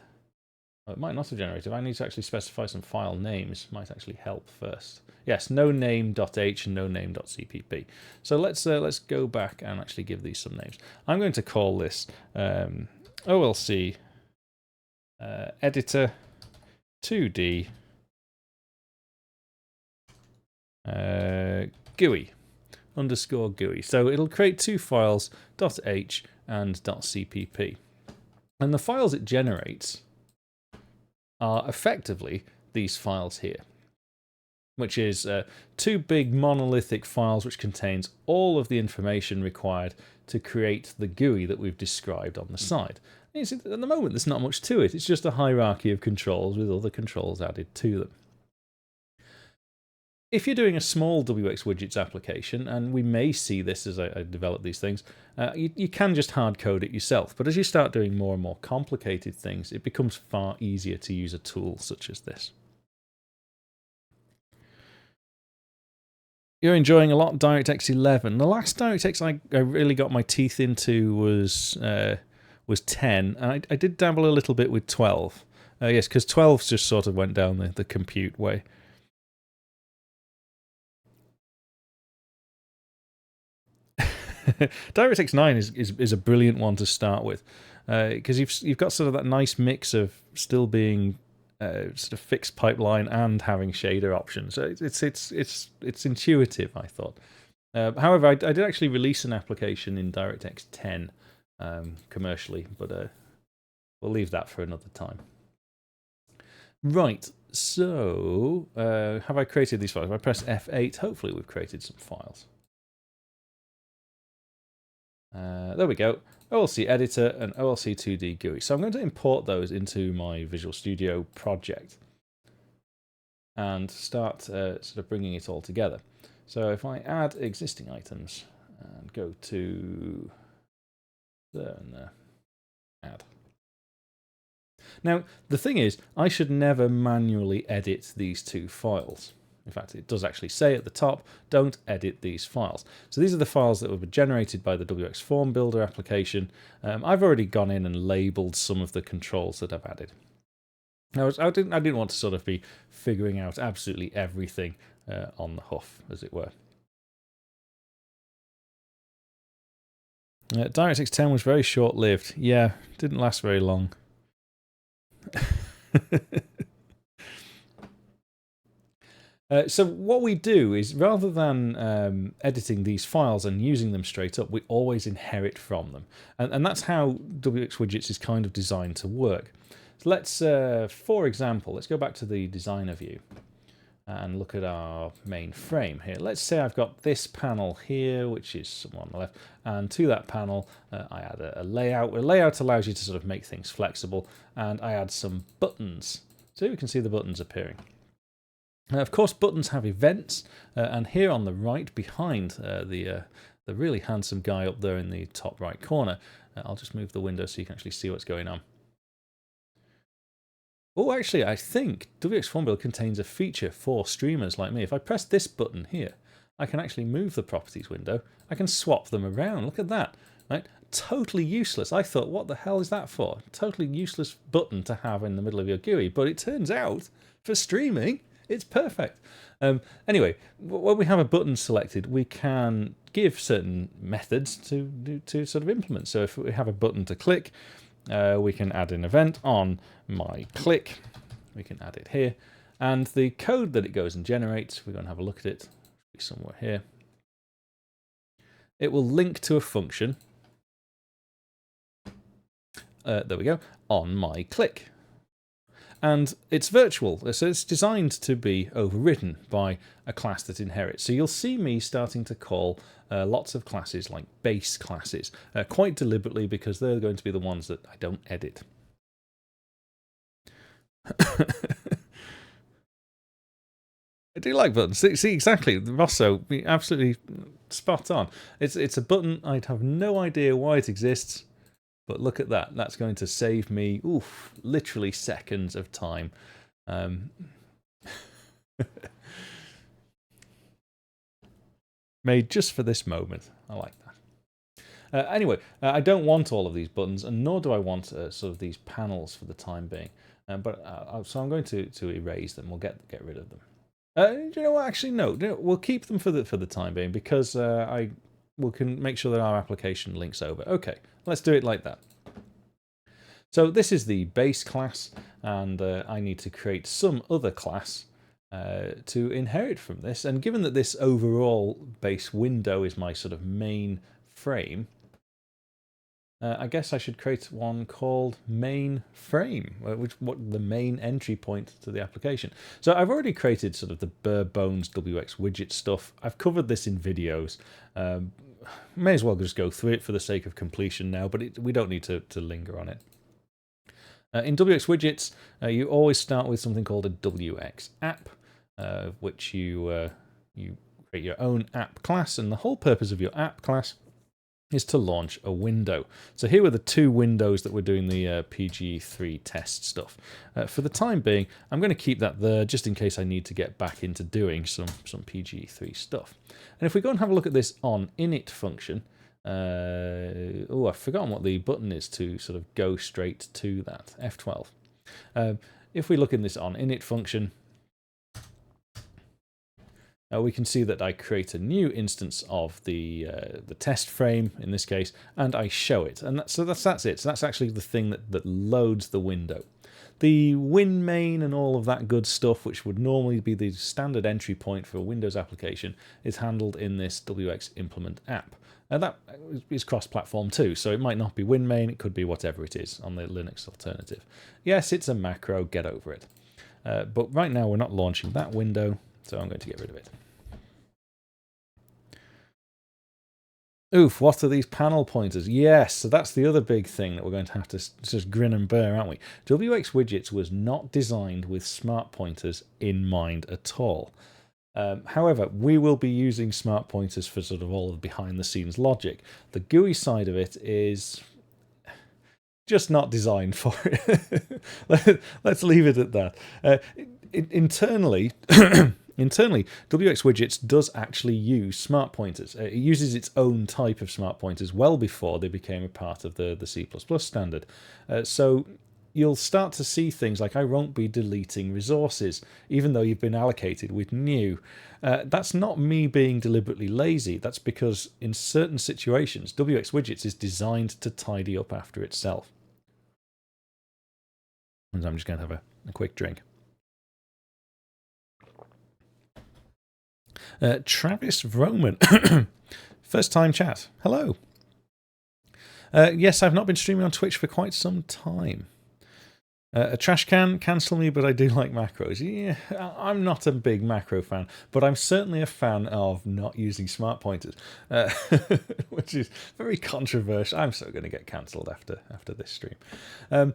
Well, it might not have generated. I need to actually specify some file names. Might actually help first. Yes, no name.h and no name.cpp. So let's go back and actually give these some names. I'm going to call this OLC editor 2D GUI underscore GUI. So it'll create two files, .h and .cpp. And the files it generates are effectively these files here, which is two big monolithic files which contains all of the information required to create the GUI that we've described on the side. And you see, at the moment there's not much to it. It's just a hierarchy of controls with other controls added to them. If you're doing a small WX Widgets application, and we may see this as I develop these things, you can just hard code it yourself. But as you start doing more and more complicated things, it becomes far easier to use a tool such as this. You're enjoying a lot DirectX 11. The last DirectX I really got my teeth into was 10, and I did dabble a little bit with 12. Yes, because 12 just sort of went down the compute way. DirectX 9 is a brilliant one to start with, because you've got sort of that nice mix of still being sort of fixed pipeline and having shader options. So it's intuitive, I thought. However, I did actually release an application in DirectX 10 commercially, but we'll leave that for another time. Right, so have I created these files? If I press F8, hopefully we've created some files. There we go, OLC editor and OLC 2D GUI. So I'm going to import those into my Visual Studio project and start sort of bringing it all together. So if I add existing items and go to there and there, add. Now, the thing is, I should never manually edit these two files. In fact, it does actually say at the top, don't edit these files. So these are the files that were generated by the WX Form Builder application. I've already gone in and labeled some of the controls that I've added. Now, I didn't want to sort of be figuring out absolutely everything on the hoof, as it were. DirectX 10 was very short-lived. Yeah, didn't last very long. So what we do is, rather than editing these files and using them straight up, we always inherit from them. And that's how WX Widgets is kind of designed to work. So let's, for example, let's go back to the designer view and look at our main frame here. Let's say I've got this panel here, which is somewhere on the left, and to that panel I add a layout. A layout allows you to sort of make things flexible, and I add some buttons. So you can see the buttons appearing. Of course, buttons have events, and here on the right, behind the really handsome guy up there in the top right corner, I'll just move the window so you can actually see what's going on. Oh, actually, I think WX Form Builder contains a feature for streamers like me. If I press this button here, I can actually move the properties window. I can swap them around. Look at that. Right? Totally useless. I thought, what the hell is that for? Totally useless button to have in the middle of your GUI. But it turns out, for streaming, it's perfect. Anyway, when we have a button selected, we can give certain methods to sort of implement. So if we have a button to click, we can add an event on my click. We can add it here. And the code that it goes and generates, we're going to have a look at it. be somewhere here. It will link to a function. There we go, on my click. And it's virtual, so it's designed to be overridden by a class that inherits. So you'll see me starting to call lots of classes like base classes, quite deliberately, because they're going to be the ones that I don't edit. I do like buttons. See, exactly, Rosso, absolutely spot on. It's a button, I'd have no idea why it exists, but look at that. That's going to save me, literally seconds of time. Made just for this moment. I like that. Anyway, I don't want all of these buttons, and nor do I want sort of these panels for the time being. So I'm going to erase them. We'll get rid of them. You know what? Actually, no. We'll keep them for the time being, because we can make sure that our application links over. Okay, let's do it like that. So this is the base class, and I need to create some other class to inherit from this. And given that this overall base window is my sort of main frame, I guess I should create one called MainFrame, what the main entry point to the application. So I've already created sort of the bare bones WX widget stuff. I've covered this in videos. May as well just go through it for the sake of completion now, but we don't need to linger on it. In WX widgets, you always start with something called a WX app, which you create your own app class, and the whole purpose of your app class is to launch a window. So here were the two windows that we're doing the PG3 test stuff. For the time being, I'm going to keep that there just in case I need to get back into doing some PG3 stuff. And if we go and have a look at this on init function, I've forgotten what the button is to sort of go straight to that, F12. If we look in this on init function, we can see that I create a new instance of the test frame in this case, and I show it. And that's it. So that's actually the thing that loads the window. The win main and all of that good stuff, which would normally be the standard entry point for a Windows application, is handled in this WX implement app. And that is cross-platform too, so it might not be win main, it could be whatever it is on the Linux alternative. Yes, it's a macro, get over it. But right now we're not launching that window, so I'm going to get rid of it. Oof, what are these panel pointers? Yes, so that's the other big thing that we're going to have to just grin and bear, aren't we? WX Widgets was not designed with smart pointers in mind at all. However, we will be using smart pointers for sort of all of the behind-the-scenes logic. The GUI side of it is just not designed for it. Let's leave it at that. Internally, WX Widgets does actually use smart pointers. It uses its own type of smart pointers well before they became a part of the C++ standard. So you'll start to see things like I won't be deleting resources, even though you've been allocated with new. That's not me being deliberately lazy. That's because in certain situations, WX Widgets is designed to tidy up after itself. And I'm just going to have a quick drink. Travis Roman, first time chat. Hello. Yes, I've not been streaming on Twitch for quite some time. A trash can, cancel me, but I do like macros. Yeah, I'm not a big macro fan, but I'm certainly a fan of not using smart pointers, which is very controversial. I'm so going to get cancelled after this stream.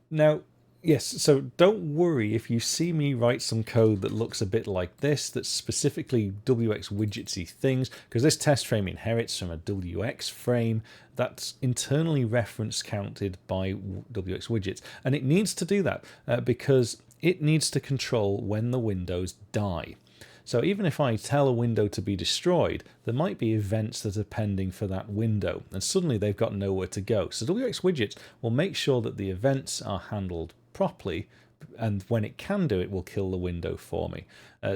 Now, yes, so don't worry if you see me write some code that looks a bit like this, that's specifically WX widgetsy things, because this test frame inherits from a WX frame that's internally reference counted by WX widgets. And it needs to do that because it needs to control when the windows die. So even if I tell a window to be destroyed, there might be events that are pending for that window, and suddenly they've got nowhere to go. So WX widgets will make sure that the events are handled properly, and when it can do it, will kill the window for me.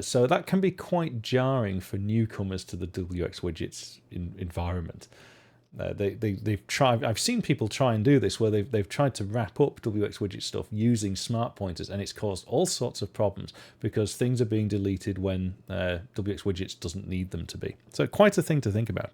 So that can be quite jarring for newcomers to the WX widgets environment. they've tried. I've seen people try and do this where they've tried to wrap up WX widget stuff using smart pointers, and it's caused all sorts of problems because things are being deleted when WX widgets doesn't need them to be. So quite a thing to think about.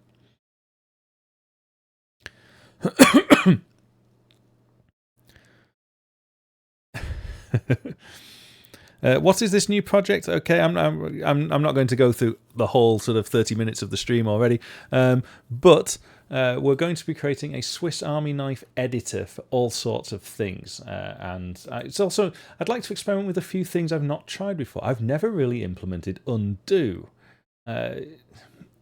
What is this new project? Okay, I'm not going to go through the whole sort of 30 minutes of the stream already, but we're going to be creating a Swiss Army knife editor for all sorts of things, and it's also I'd like to experiment with a few things I've not tried before. I've never really implemented undo.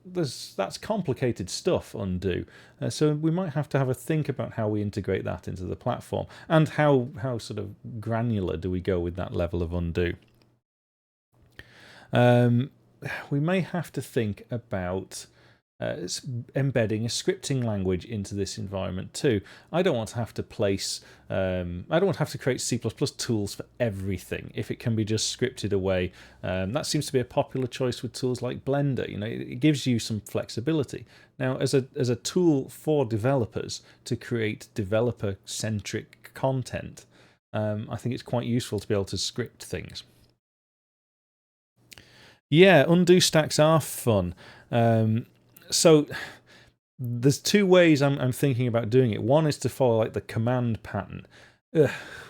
That's complicated stuff, undo. So we might have to have a think about how we integrate that into the platform, and how sort of granular do we go with that level of undo. We may have to think about embedding a scripting language into this environment too. I don't want to have to place, I don't want to have to create C++ tools for everything. If it can be just scripted away, that seems to be a popular choice with tools like Blender. You know, it gives you some flexibility. Now, as a tool for developers to create developer-centric content, I think it's quite useful to be able to script things. Yeah, undo stacks are fun. So there's two ways I'm thinking about doing it. One is to follow like the command pattern,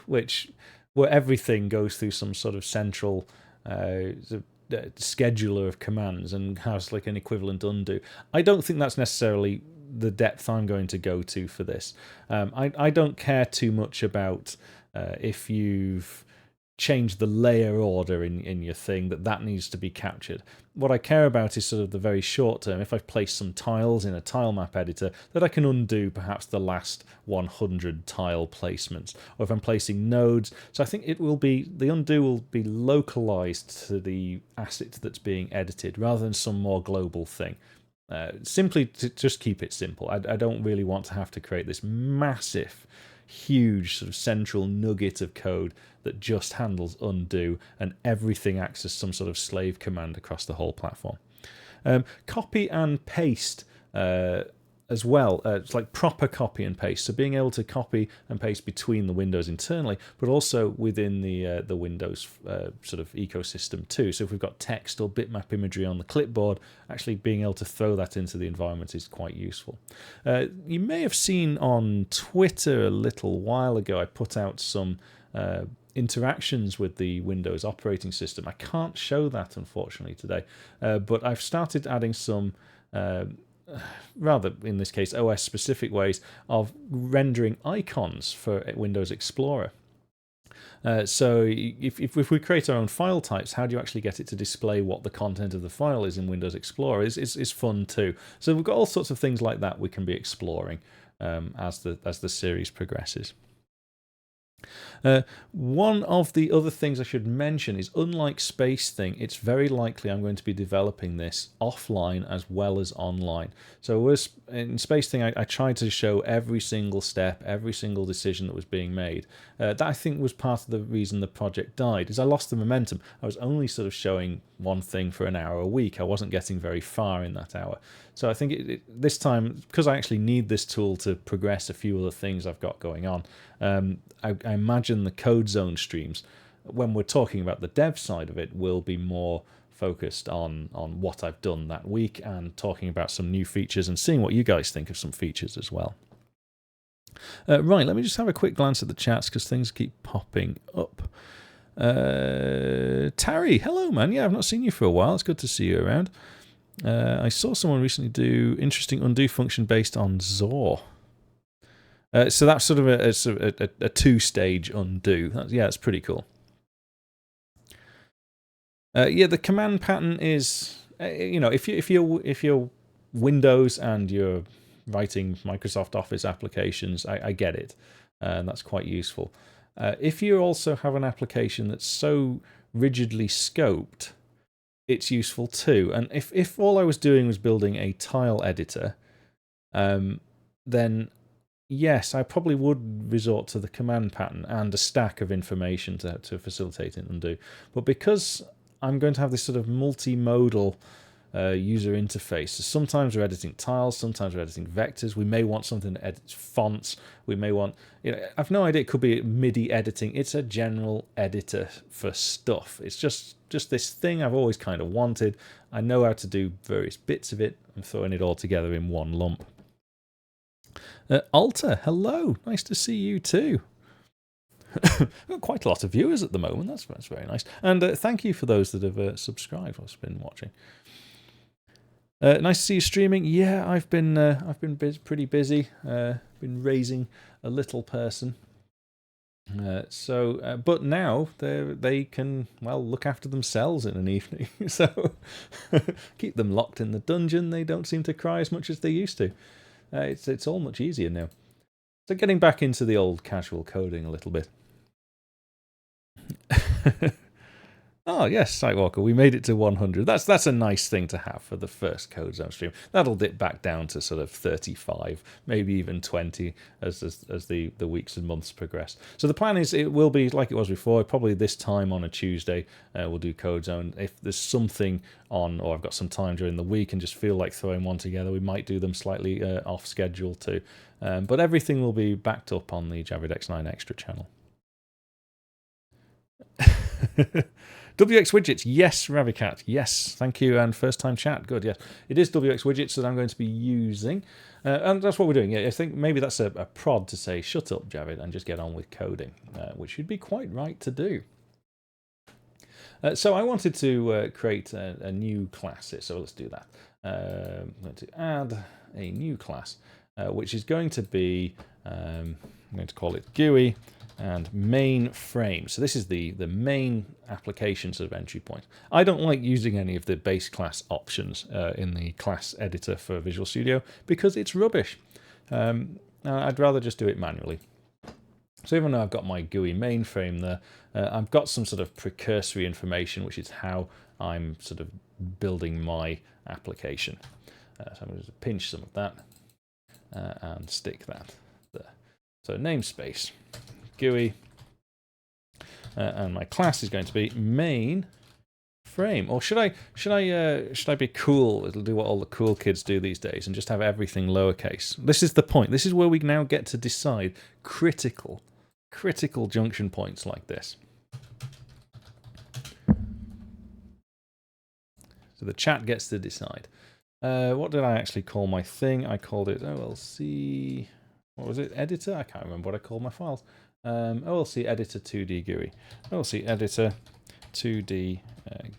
where everything goes through some sort of central scheduler of commands and has like an equivalent undo. I don't think that's necessarily the depth I'm going to go to for this. I don't care too much about if you've change the layer order in your thing, that needs to be captured. What I care about is sort of the very short term. If I've placed some tiles in a tile map editor, that I can undo perhaps the last 100 tile placements. Or if I'm placing nodes, so I think the undo will be localized to the asset that's being edited rather than some more global thing. Simply to just keep it simple. I don't really want to have to create this massive, huge sort of central nugget of code that just handles undo, and everything acts as some sort of slave command across the whole platform. Copy and paste as well. It's like proper copy and paste. So being able to copy and paste between the windows internally, but also within the Windows sort of ecosystem too. So if we've got text or bitmap imagery on the clipboard, actually being able to throw that into the environment is quite useful. You may have seen on Twitter a little while ago, I put out some interactions with the Windows operating system. I can't show that unfortunately today, but I've started adding some rather, in this case, OS-specific ways of rendering icons for Windows Explorer. So if we create our own file types, how do you actually get it to display what the content of the file is in Windows Explorer is fun too. So we've got all sorts of things like that we can be exploring as the series progresses. One of the other things I should mention is, unlike Space Thing, it's very likely I'm going to be developing this offline as well as online. So in Space Thing, I tried to show every single step, every single decision that was being made. That I think was part of the reason the project died, is I lost the momentum. I was only sort of showing one thing for an hour a week. I wasn't getting very far in that hour. So I think this time, because I actually need this tool to progress a few other things I've got going on, I imagine the CodeZone streams, when we're talking about the dev side of it, will be more focused on what I've done that week and talking about some new features and seeing what you guys think of some features as well. Right, let me just have a quick glance at the chats because things keep popping up. Tarry, hello man. Yeah, I've not seen you for a while. It's good to see you around. I saw someone recently do interesting undo function based on XOR. So that's sort of a two-stage undo. It's pretty cool. Yeah, the command pattern is, if you're Windows and you're writing Microsoft Office applications, I get it, and that's quite useful. If you also have an application that's so rigidly scoped, it's useful too. And if all I was doing was building a tile editor, then yes, I probably would resort to the command pattern and a stack of information to facilitate it and undo. But because I'm going to have this sort of multimodal user interface. So sometimes we're editing tiles, sometimes we're editing vectors. We may want something that edits fonts. We may want, I've no idea. It could be MIDI editing. It's a general editor for stuff. It's just this thing I've always kind of wanted. I know how to do various bits of it. I'm throwing it all together in one lump. Alta, hello. Nice to see you too. Got quite a lot of viewers at the moment. That's very nice. And thank you for those that have subscribed or been watching. Nice to see you streaming. Yeah, I've been pretty busy. Been raising a little person. But now they can look after themselves in an evening. So keep them locked in the dungeon. They don't seem to cry as much as they used to. It's all much easier now. So getting back into the old casual coding a little bit. Oh yes, Sightwalker, we made it to 100. That's a nice thing to have for the first CodeZone stream. That'll dip back down to sort of 35, maybe even 20 as the weeks and months progress. So the plan is it will be like it was before, probably this time on a Tuesday we'll do CodeZone. If there's something on, or I've got some time during the week and just feel like throwing one together, we might do them slightly off schedule too. But everything will be backed up on the Javid X9 Extra channel. WX Widgets, yes, Ravicat, yes, thank you, and first time chat, good, yes. It is WX Widgets that I'm going to be using, and that's what we're doing. Yeah, I think maybe that's a prod to say, shut up, Javid, and just get on with coding, which you'd be quite right to do. So I wanted to create a new class here, so let's do that. I'm going to add a new class, which is going to be, I'm going to call it GUI, and MainFrame. So this is the main application sort of entry point. I don't like using any of the base class options in the class editor for Visual Studio because it's rubbish. I'd rather just do it manually. So even though I've got my GUI MainFrame there, I've got some sort of precursory information, which is how I'm sort of building my application. So I'm going to pinch some of that and stick that there. So namespace. GUI, and my class is going to be MainFrame. Or should I be cool? It'll do what all the cool kids do these days and just have everything lowercase. This is the point. This is where we now get to decide critical junction points like this. So the chat gets to decide. What did I actually call my thing? I called it OLC. What was it? Editor? I can't remember what I called my files. OLC editor 2D GUI. OLC editor 2D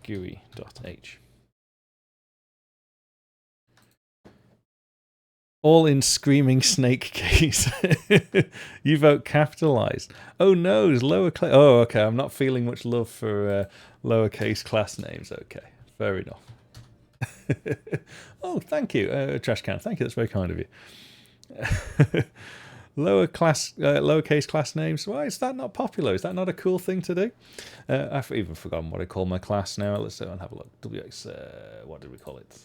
GUI.h. All in screaming snake case. You vote capitalized. Oh no, it's lower class. Oh, okay. I'm not feeling much love for lowercase class names. Okay, fair enough. Oh, thank you, Trash Can. Thank you. That's very kind of you. Lowercase class names. Why is that not popular? Is that not a cool thing to do? I've even forgotten what I call my class now. Let's have a look. WX, what did we call it?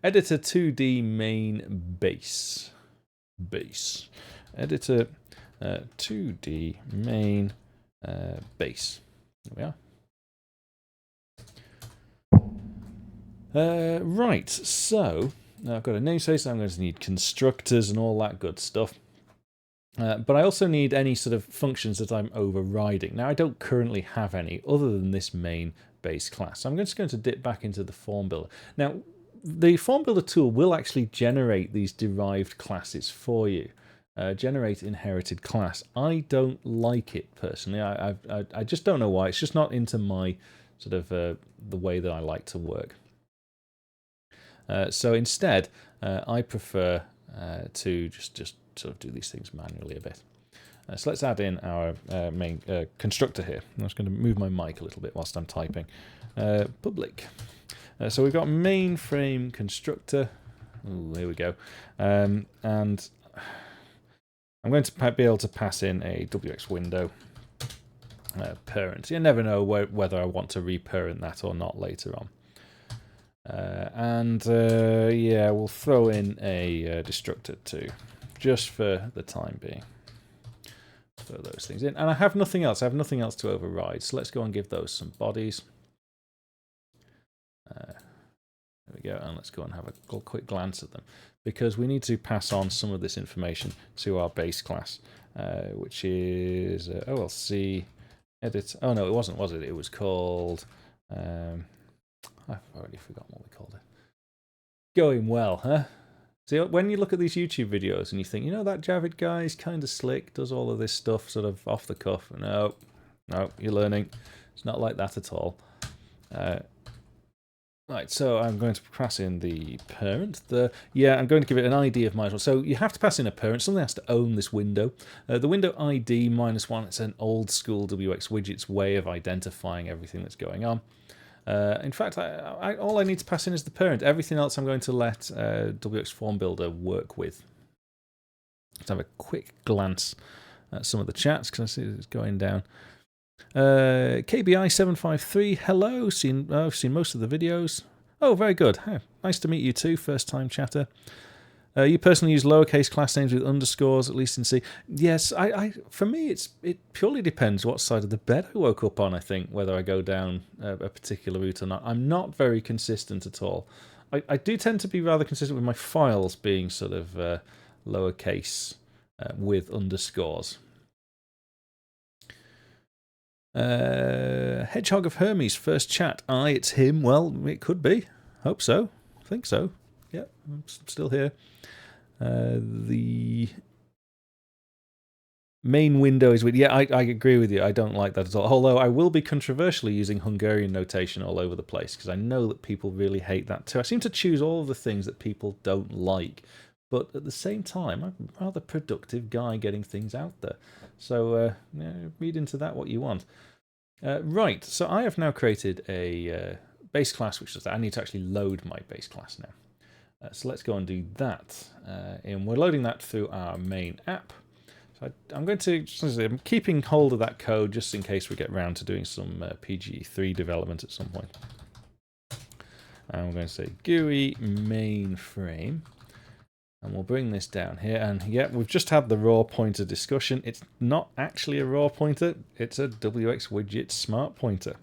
Editor 2D main base. Editor 2D main base. There we are. Right, so I've got a namespace. I'm going to need constructors and all that good stuff. But I also need any sort of functions that I'm overriding. Now, I don't currently have any other than this main base class. So I'm just going to dip back into the form builder. Now, the form builder tool will actually generate these derived classes for you. Generate inherited class. I don't like it personally. I just don't know why. It's just not into my sort of the way that I like to work. So instead, I prefer to just sort of do these things manually a bit. So let's add in our main constructor here. I'm just going to move my mic a little bit whilst I'm typing. Public. So we've got MainFrame constructor. Ooh, here we go. And I'm going to be able to pass in a WX window parent. You never know whether I want to reparent that or not later on. Yeah, we'll throw in a destructor too, just for the time being. Throw those things in. And I have nothing else. I have nothing else to override. So let's go and give those some bodies. There we we go. And let's go and have a quick glance at them, because we need to pass on some of this information to our base class, which is OLC edit. Oh no, it wasn't, was it? It was called. I've already forgotten what we called it. Going well, huh? See, when you look at these YouTube videos and you think, you know, that Javid guy is kind of slick, does all of this stuff sort of off the cuff. No, you're learning. It's not like that at all. Right, so I'm going to pass in the parent. I'm going to give it an ID of mine. So you have to pass in a parent. Something has to own this window. The window ID -1, it's an old school WX widgets way of identifying everything that's going on. In fact, all I need to pass in is the parent. Everything else I'm going to let WX Form Builder work with. Let's have a quick glance at some of the chats, because I see it's going down. KBI753, hello. I've seen most of the videos. Oh, very good. Hey, nice to meet you too, first time chatter. You personally use lowercase class names with underscores, at least in C. Yes, for me, it purely depends what side of the bed I woke up on, I think, whether I go down a particular route or not. I'm not very consistent at all. I do tend to be rather consistent with my files being sort of lowercase with underscores. Hedgehog of Hermes, first chat. Aye, it's him. Well, it could be. Hope so. Think so. Yep, I'm still here. The main window is with... Yeah, I agree with you. I don't like that at all. Although I will be controversially using Hungarian notation all over the place, because I know that people really hate that too. I seem to choose all of the things that people don't like. But at the same time, I'm a rather productive guy getting things out there. So read into that what you want. Right, so I have now created a base class, which is that I need to actually load my base class now. So let's go and do that. And we're loading that through our main app. So I'm keeping hold of that code just in case we get round to doing some PG3 development at some point. And we're going to say GUI MainFrame. And we'll bring this down here. And yeah, we've just had the raw pointer discussion. It's not actually a raw pointer. It's a WX widget smart pointer.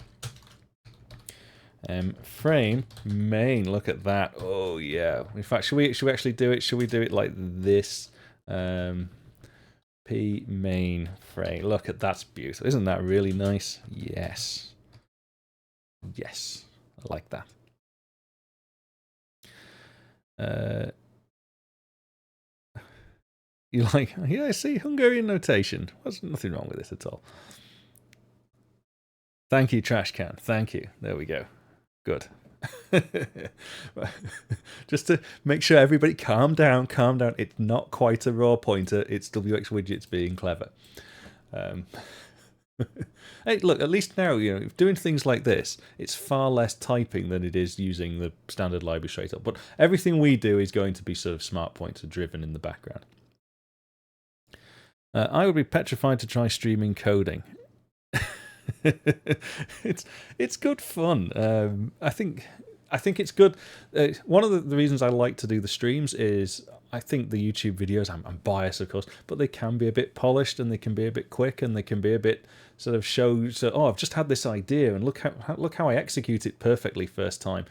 Frame main. Look at that. Oh yeah. In fact, should we actually do it? Should we do it like this? P main frame. Look at that's beautiful. Isn't that really nice? Yes. Yes. I like that. You like, yeah, see, Hungarian notation. There's nothing wrong with this at all. Thank you, trash can. Thank you. There we go. Good. Just to make sure everybody calm down, calm down. It's not quite a raw pointer. It's WX widgets being clever. Hey, look, at least now, you know, doing things like this, it's far less typing than it is using the standard library straight up. But everything we do is going to be sort of smart pointer driven in the background. I would be petrified to try streaming coding. It's good fun. I think it's good. One of the reasons I like to do the streams is I think the YouTube videos, I'm biased of course, but they can be a bit polished and they can be a bit quick and they can be a bit sort of oh, I've just had this idea and look how I execute it perfectly first time.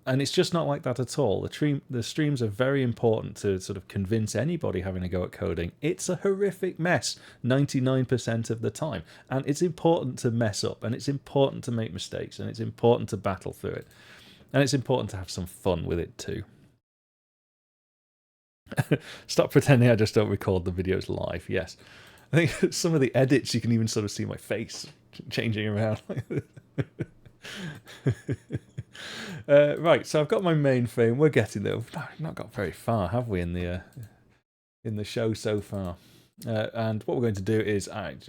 And it's just not like that at all. The streams are very important to sort of convince anybody having a go at coding. It's a horrific mess 99% of the time. And it's important to mess up, and it's important to make mistakes, and it's important to battle through it. And it's important to have some fun with it too. Stop pretending I just don't record the videos live. Yes. I think some of the edits, you can even sort of see my face changing around. Right, so I've got my mainframe. We're getting there. We've not got very far, have we, in the show so far? And what we're going to do is I'm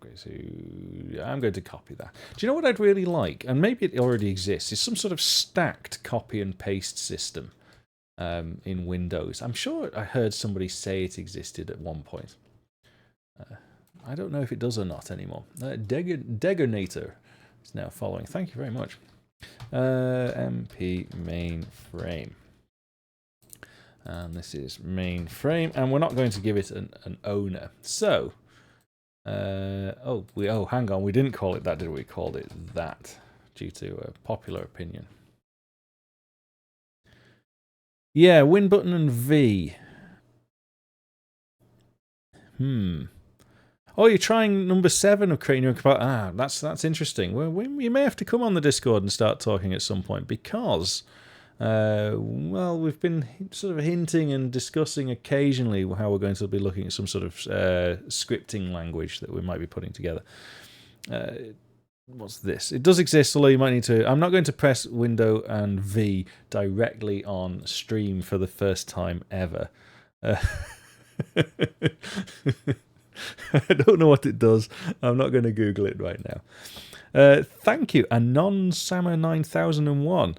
going to copy that. Do you know what I'd really like? And maybe it already exists. Is some sort of stacked copy and paste system in Windows. I'm sure I heard somebody say it existed at one point. I don't know if it does or not anymore. Degonator is now following. Thank you very much. MP mainframe. And this is mainframe, and we're not going to give it an owner. So, hang on, we didn't call it that, did we? We called it that due to a popular opinion. Yeah, Win button and V. Oh, you're trying number 7 of creating your own compiler. Ah, that's interesting. Well, you may have to come on the Discord and start talking at some point because, well, we've been sort of hinting and discussing occasionally how we're going to be looking at some sort of scripting language that we might be putting together. What's this? It does exist, although you might need to... I'm not going to press Window and V directly on stream for the first time ever. I don't know what it does. I'm not going to Google it right now. Thank you, Anon-Sama 9001.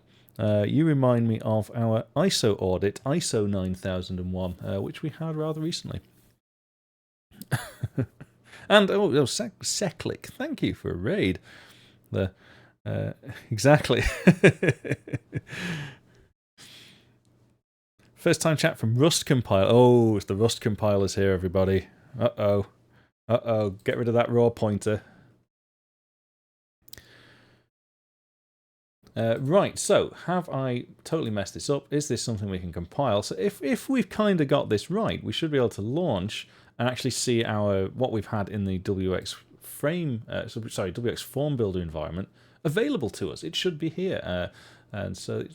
You remind me of our ISO audit, ISO 9001, which we had rather recently. And, Seclick, thank you for a raid. Exactly. First time chat from Rust Compiler. Oh, it's the Rust compilers here, everybody. Uh-oh. Uh-oh. Get rid of that raw pointer. Right, so have I totally messed this up? Is this something we can compile? So if we've kind of got this right, we should be able to launch and actually see what we've had in the WX WX Form Builder environment available to us. It should be here. And so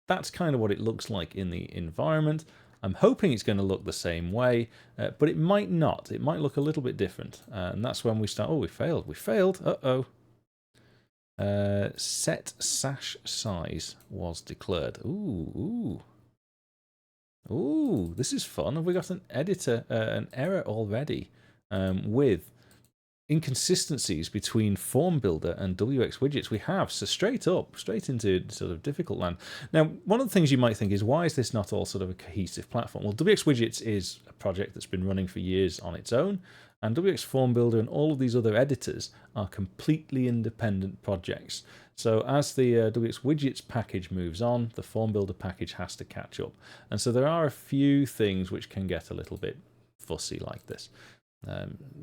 that's kind of what it looks like in the environment. I'm hoping it's going to look the same way, but it might not. It might look a little bit different. And that's when we start, oh, we failed. We failed. Uh-oh. Set sash size was declared. Ooh. This is fun. Have we got an editor, an error already with inconsistencies between Form Builder and WX widgets? We have, so straight into sort of difficult land. Now, one of the things you might think is, why is this not all sort of a cohesive platform? Well, WX widgets is a project that's been running for years on its own, and WX Form Builder and all of these other editors are completely independent projects. So as the WX widgets package moves on, the Form Builder package has to catch up. And so there are a few things which can get a little bit fussy like this.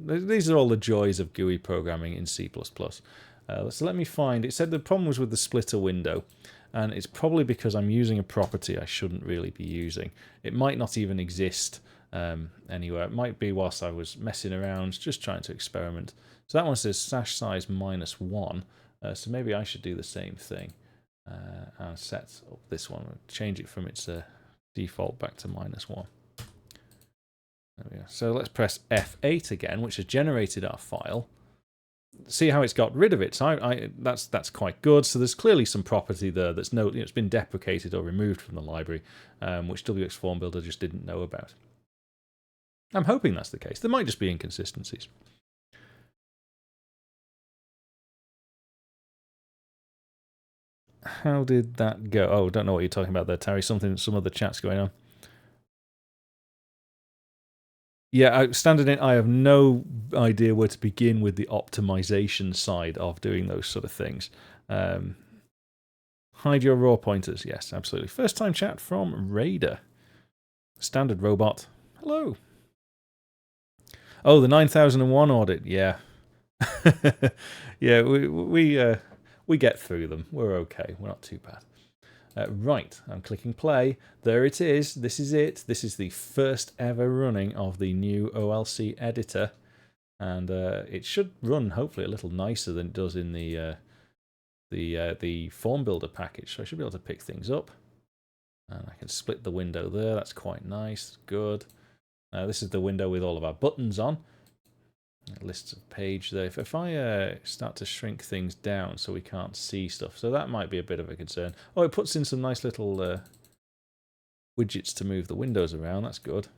These are all the joys of GUI programming in C++. So let me find, it said the problem was with the splitter window, and it's probably because I'm using a property I shouldn't really be using. It might not even exist anywhere. It might be whilst I was messing around, just trying to experiment. So that one says sash size -1, so maybe I should do the same thing and set up this one, change it from its default back to -1. There we go. So let's press F8 again, which has generated our file. See how it's got rid of it. So that's quite good. So there's clearly some property there that's it's been deprecated or removed from the library, which WX Form Builder just didn't know about. I'm hoping that's the case. There might just be inconsistencies. How did that go? Oh, don't know what you're talking about there, Terry. Some other chat's going on. Yeah, standard in, I have no idea where to begin with the optimization side of doing those sort of things. Hide your raw pointers. Yes, absolutely. First time chat from Raider. Standard robot. Hello. Oh, the 9001 audit. Yeah. Yeah, we get through them. We're okay. We're not too bad. Right, I'm clicking play. There it is. This is it. This is the first ever running of the new OLC editor. And it should run, hopefully, a little nicer than it does in the Form Builder package. So I should be able to pick things up. And I can split the window there. That's quite nice. Good. This is the window with all of our buttons on. Lists of page there. If I start to shrink things down so we can't see stuff, so that might be a bit of a concern. Oh, it puts in some nice little widgets to move the windows around. That's good.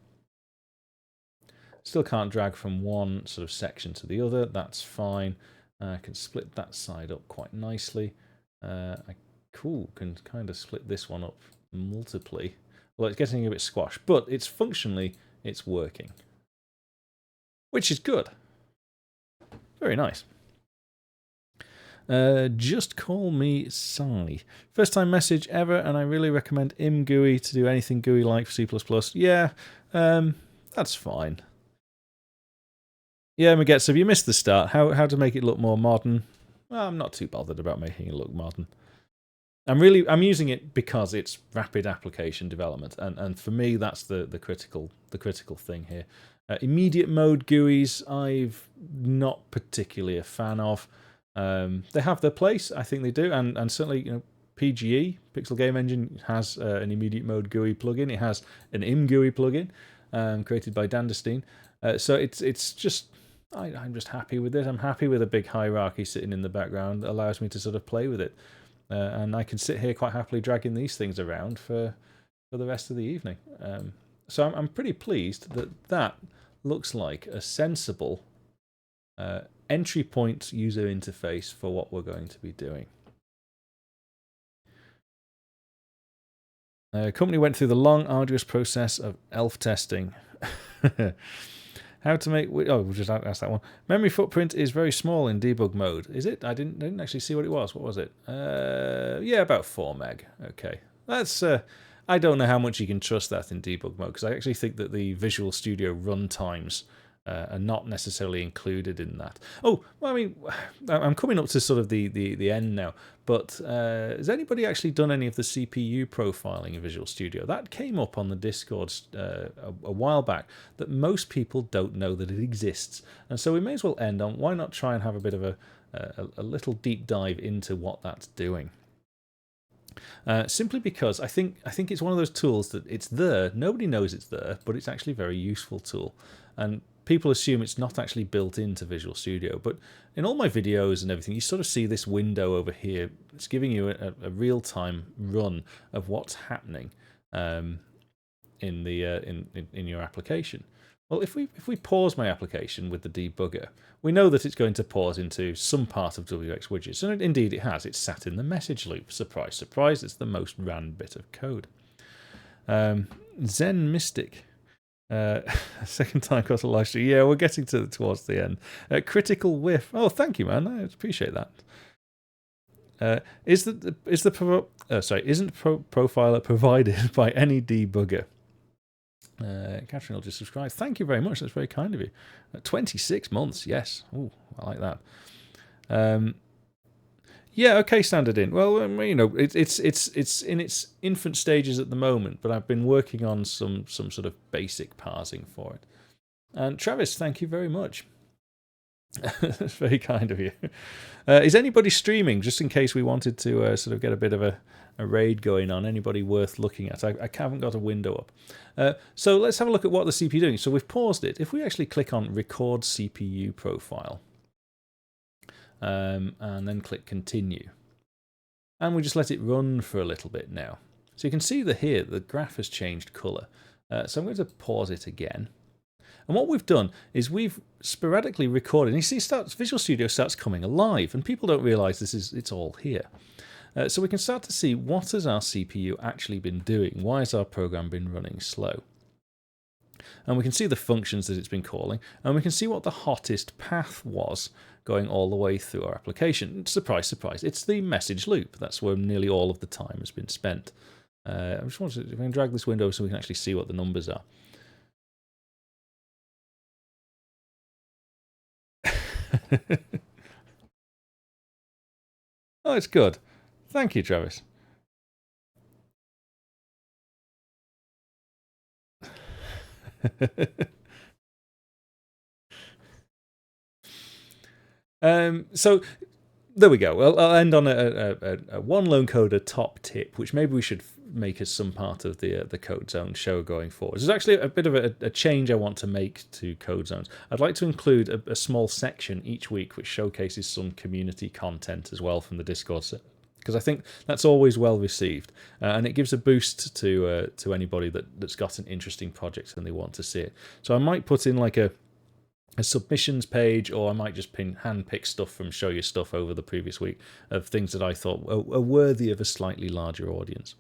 Still can't drag from one sort of section to the other. That's fine. I can split that side up quite nicely. Cool, can kind of split this one up multiply. Well, it's getting a bit squashed, but it's functionally, it's working. Which is good. Very nice. Just call me Sai. First time message ever, and I really recommend imGUI to do anything GUI-like for C++. Yeah, that's fine. Yeah, Magetsu, if you missed the start, how to make it look more modern? Well, I'm not too bothered about making it look modern. I'm using it because it's rapid application development, and for me that's the critical thing here. Immediate mode GUIs I've not particularly a fan of. They have their place, I think they do, and certainly PGE, Pixel Game Engine, has an immediate mode GUI plugin. It has an ImGUI plugin created by Danderstein. So it's just I'm just happy with this. I'm happy with a big hierarchy sitting in the background that allows me to sort of play with it. And I can sit here quite happily dragging these things around for the rest of the evening. So I'm pretty pleased that looks like a sensible entry point user interface for what we're going to be doing. Company went through the long, arduous process of ELF testing. How to make... Oh, we'll just ask that one. Memory footprint is very small in debug mode. Is it? I didn't actually see what it was. What was it? Yeah, about 4 meg. Okay. That's... I don't know how much you can trust that in debug mode, because I actually think that the Visual Studio runtimes are not necessarily included in that. Oh, well, I mean, I'm coming up to sort of the end now, but has anybody actually done any of the CPU profiling in Visual Studio? That came up on the Discord a while back, that most people don't know that it exists. And so we may as well end on, why not try and have a bit of a little deep dive into what that's doing. Simply because I think it's one of those tools that it's there, nobody knows it's there, but it's actually a very useful tool. And people assume it's not actually built into Visual Studio, but in all my videos and everything, you sort of see this window over here. It's giving you a real-time run of what's happening in your application. Well, if we pause my application with the debugger, we know that it's going to pause into some part of WX widgets, and indeed it has. It's sat in the message loop. Surprise, surprise! It's the most ran bit of code. Zen Mystic. Second time across the live stream. Yeah, we're getting towards the end. Critical whiff. Oh, thank you, man. I appreciate that. Isn't profiler provided by any debugger? Catherine will just subscribe. Thank you very much. That's very kind of you. 26 months. Yes. Oh, I like that. Yeah, okay, standard in. Well, it's in its infant stages at the moment, but I've been working on some sort of basic parsing for it. And Travis, thank you very much. That's very kind of you. Is anybody streaming, just in case we wanted to sort of get a bit of a raid going on? Anybody worth looking at? I haven't got a window up. So let's have a look at what the CPU is doing. So we've paused it. If we actually click on Record CPU Profile, and then click Continue, and we just let it run for a little bit now. So you can see that here the graph has changed colour. So I'm going to pause it again. And what we've done is we've sporadically recorded. And you see, Visual Studio starts coming alive, and people don't realise it's all here. So we can start to see, what has our CPU actually been doing? Why has our program been running slow? And we can see the functions that it's been calling, and we can see what the hottest path was going all the way through our application. Surprise, surprise, it's the message loop. That's where nearly all of the time has been spent. I just want to, if I can drag this window so we can actually see what the numbers are. Oh, it's good. Thank you, Travis. So there we go. Well, I'll end on a one lone coder top tip, which maybe we should make as some part of the CodeZone show going forward. There's actually a bit of a change I want to make to CodeZones. I'd like to include a small section each week which showcases some community content as well from the Discord, because I think that's always well received, and it gives a boost to anybody that's got an interesting project and they want to see it. So I might put in like a submissions page, or I might just handpick stuff from Show Your Stuff over the previous week of things that I thought are worthy of a slightly larger audience.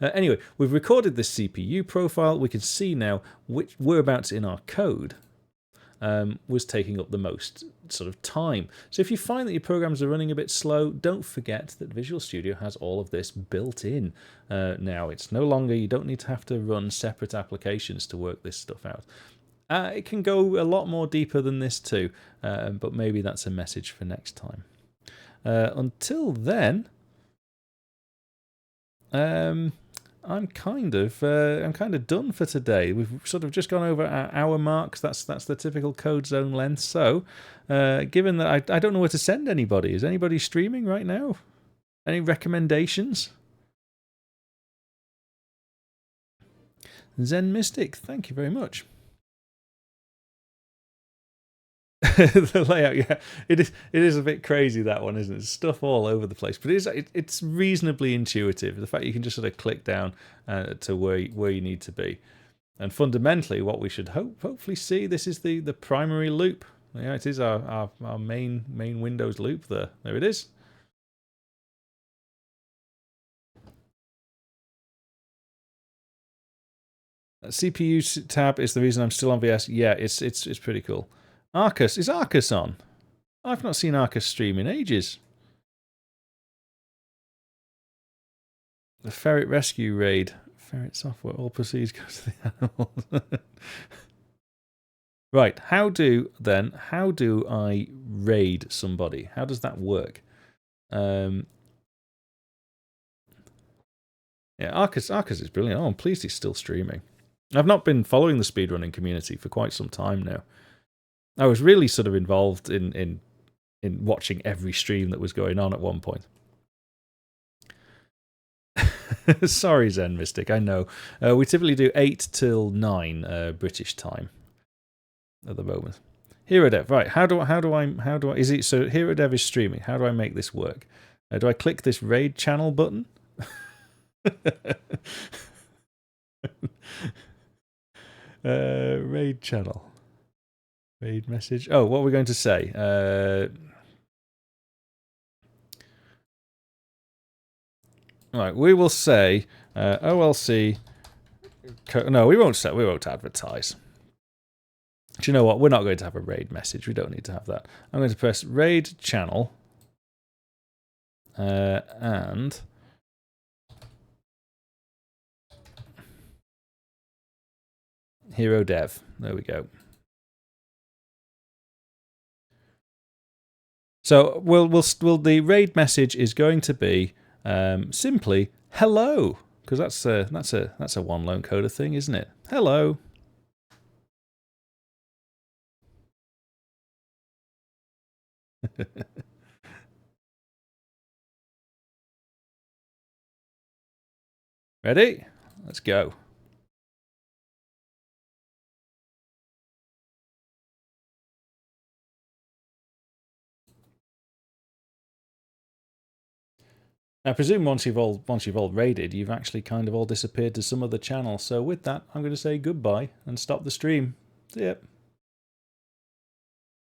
Anyway, we've recorded this CPU profile. We can see now which whereabouts in our code was taking up the most sort of time. So if you find that your programs are running a bit slow, don't forget that Visual Studio has all of this built in. Now it's no longer, you don't need to have to run separate applications to work this stuff out. It can go a lot more deeper than this too, but maybe that's a message for next time. Until then, I'm kind of done for today. We've sort of just gone over our hour marks. That's the typical CodeZone length. So, given that I don't know where to send anybody. Is anybody streaming right now? Any recommendations? Zen Mystic, thank you very much. The layout, yeah, it is a bit crazy, that one, isn't it? There's stuff all over the place, but it's reasonably intuitive. The fact you can just sort of click down to where you need to be, and fundamentally, what we should hopefully see, this is the primary loop. Yeah, it is our main Windows loop. There it is. CPU tab is the reason I'm still on VS. Yeah, it's pretty cool. Arcus, is Arcus on? I've not seen Arcus stream in ages. The Ferret Rescue Raid. Ferret software, all proceeds go to the animals. Right, how do I raid somebody? How does that work? Yeah, Arcus is brilliant. Oh, I'm pleased he's still streaming. I've not been following the speedrunning community for quite some time now. I was really sort of involved in watching every stream that was going on at one point. Sorry, Zen Mystic, I know. We typically do 8 till 9 British time at the moment. HeroDev, right? How do I? Is it so? HeroDev is streaming. How do I make this work? Do I click this raid channel button? Raid channel. Raid message. Oh, what are we going to say? Right, we will say OLC. No, we won't say. We won't advertise. Do you know what? We're not going to have a raid message. We don't need to have that. I'm going to press raid channel and HeroDev. There we go. So the raid message is going to be simply hello, because that's a one lone coder thing, isn't it? Hello. Ready? Let's go. I presume once you've all raided, you've actually kind of all disappeared to some other channel. So with that, I'm going to say goodbye and stop the stream. See ya.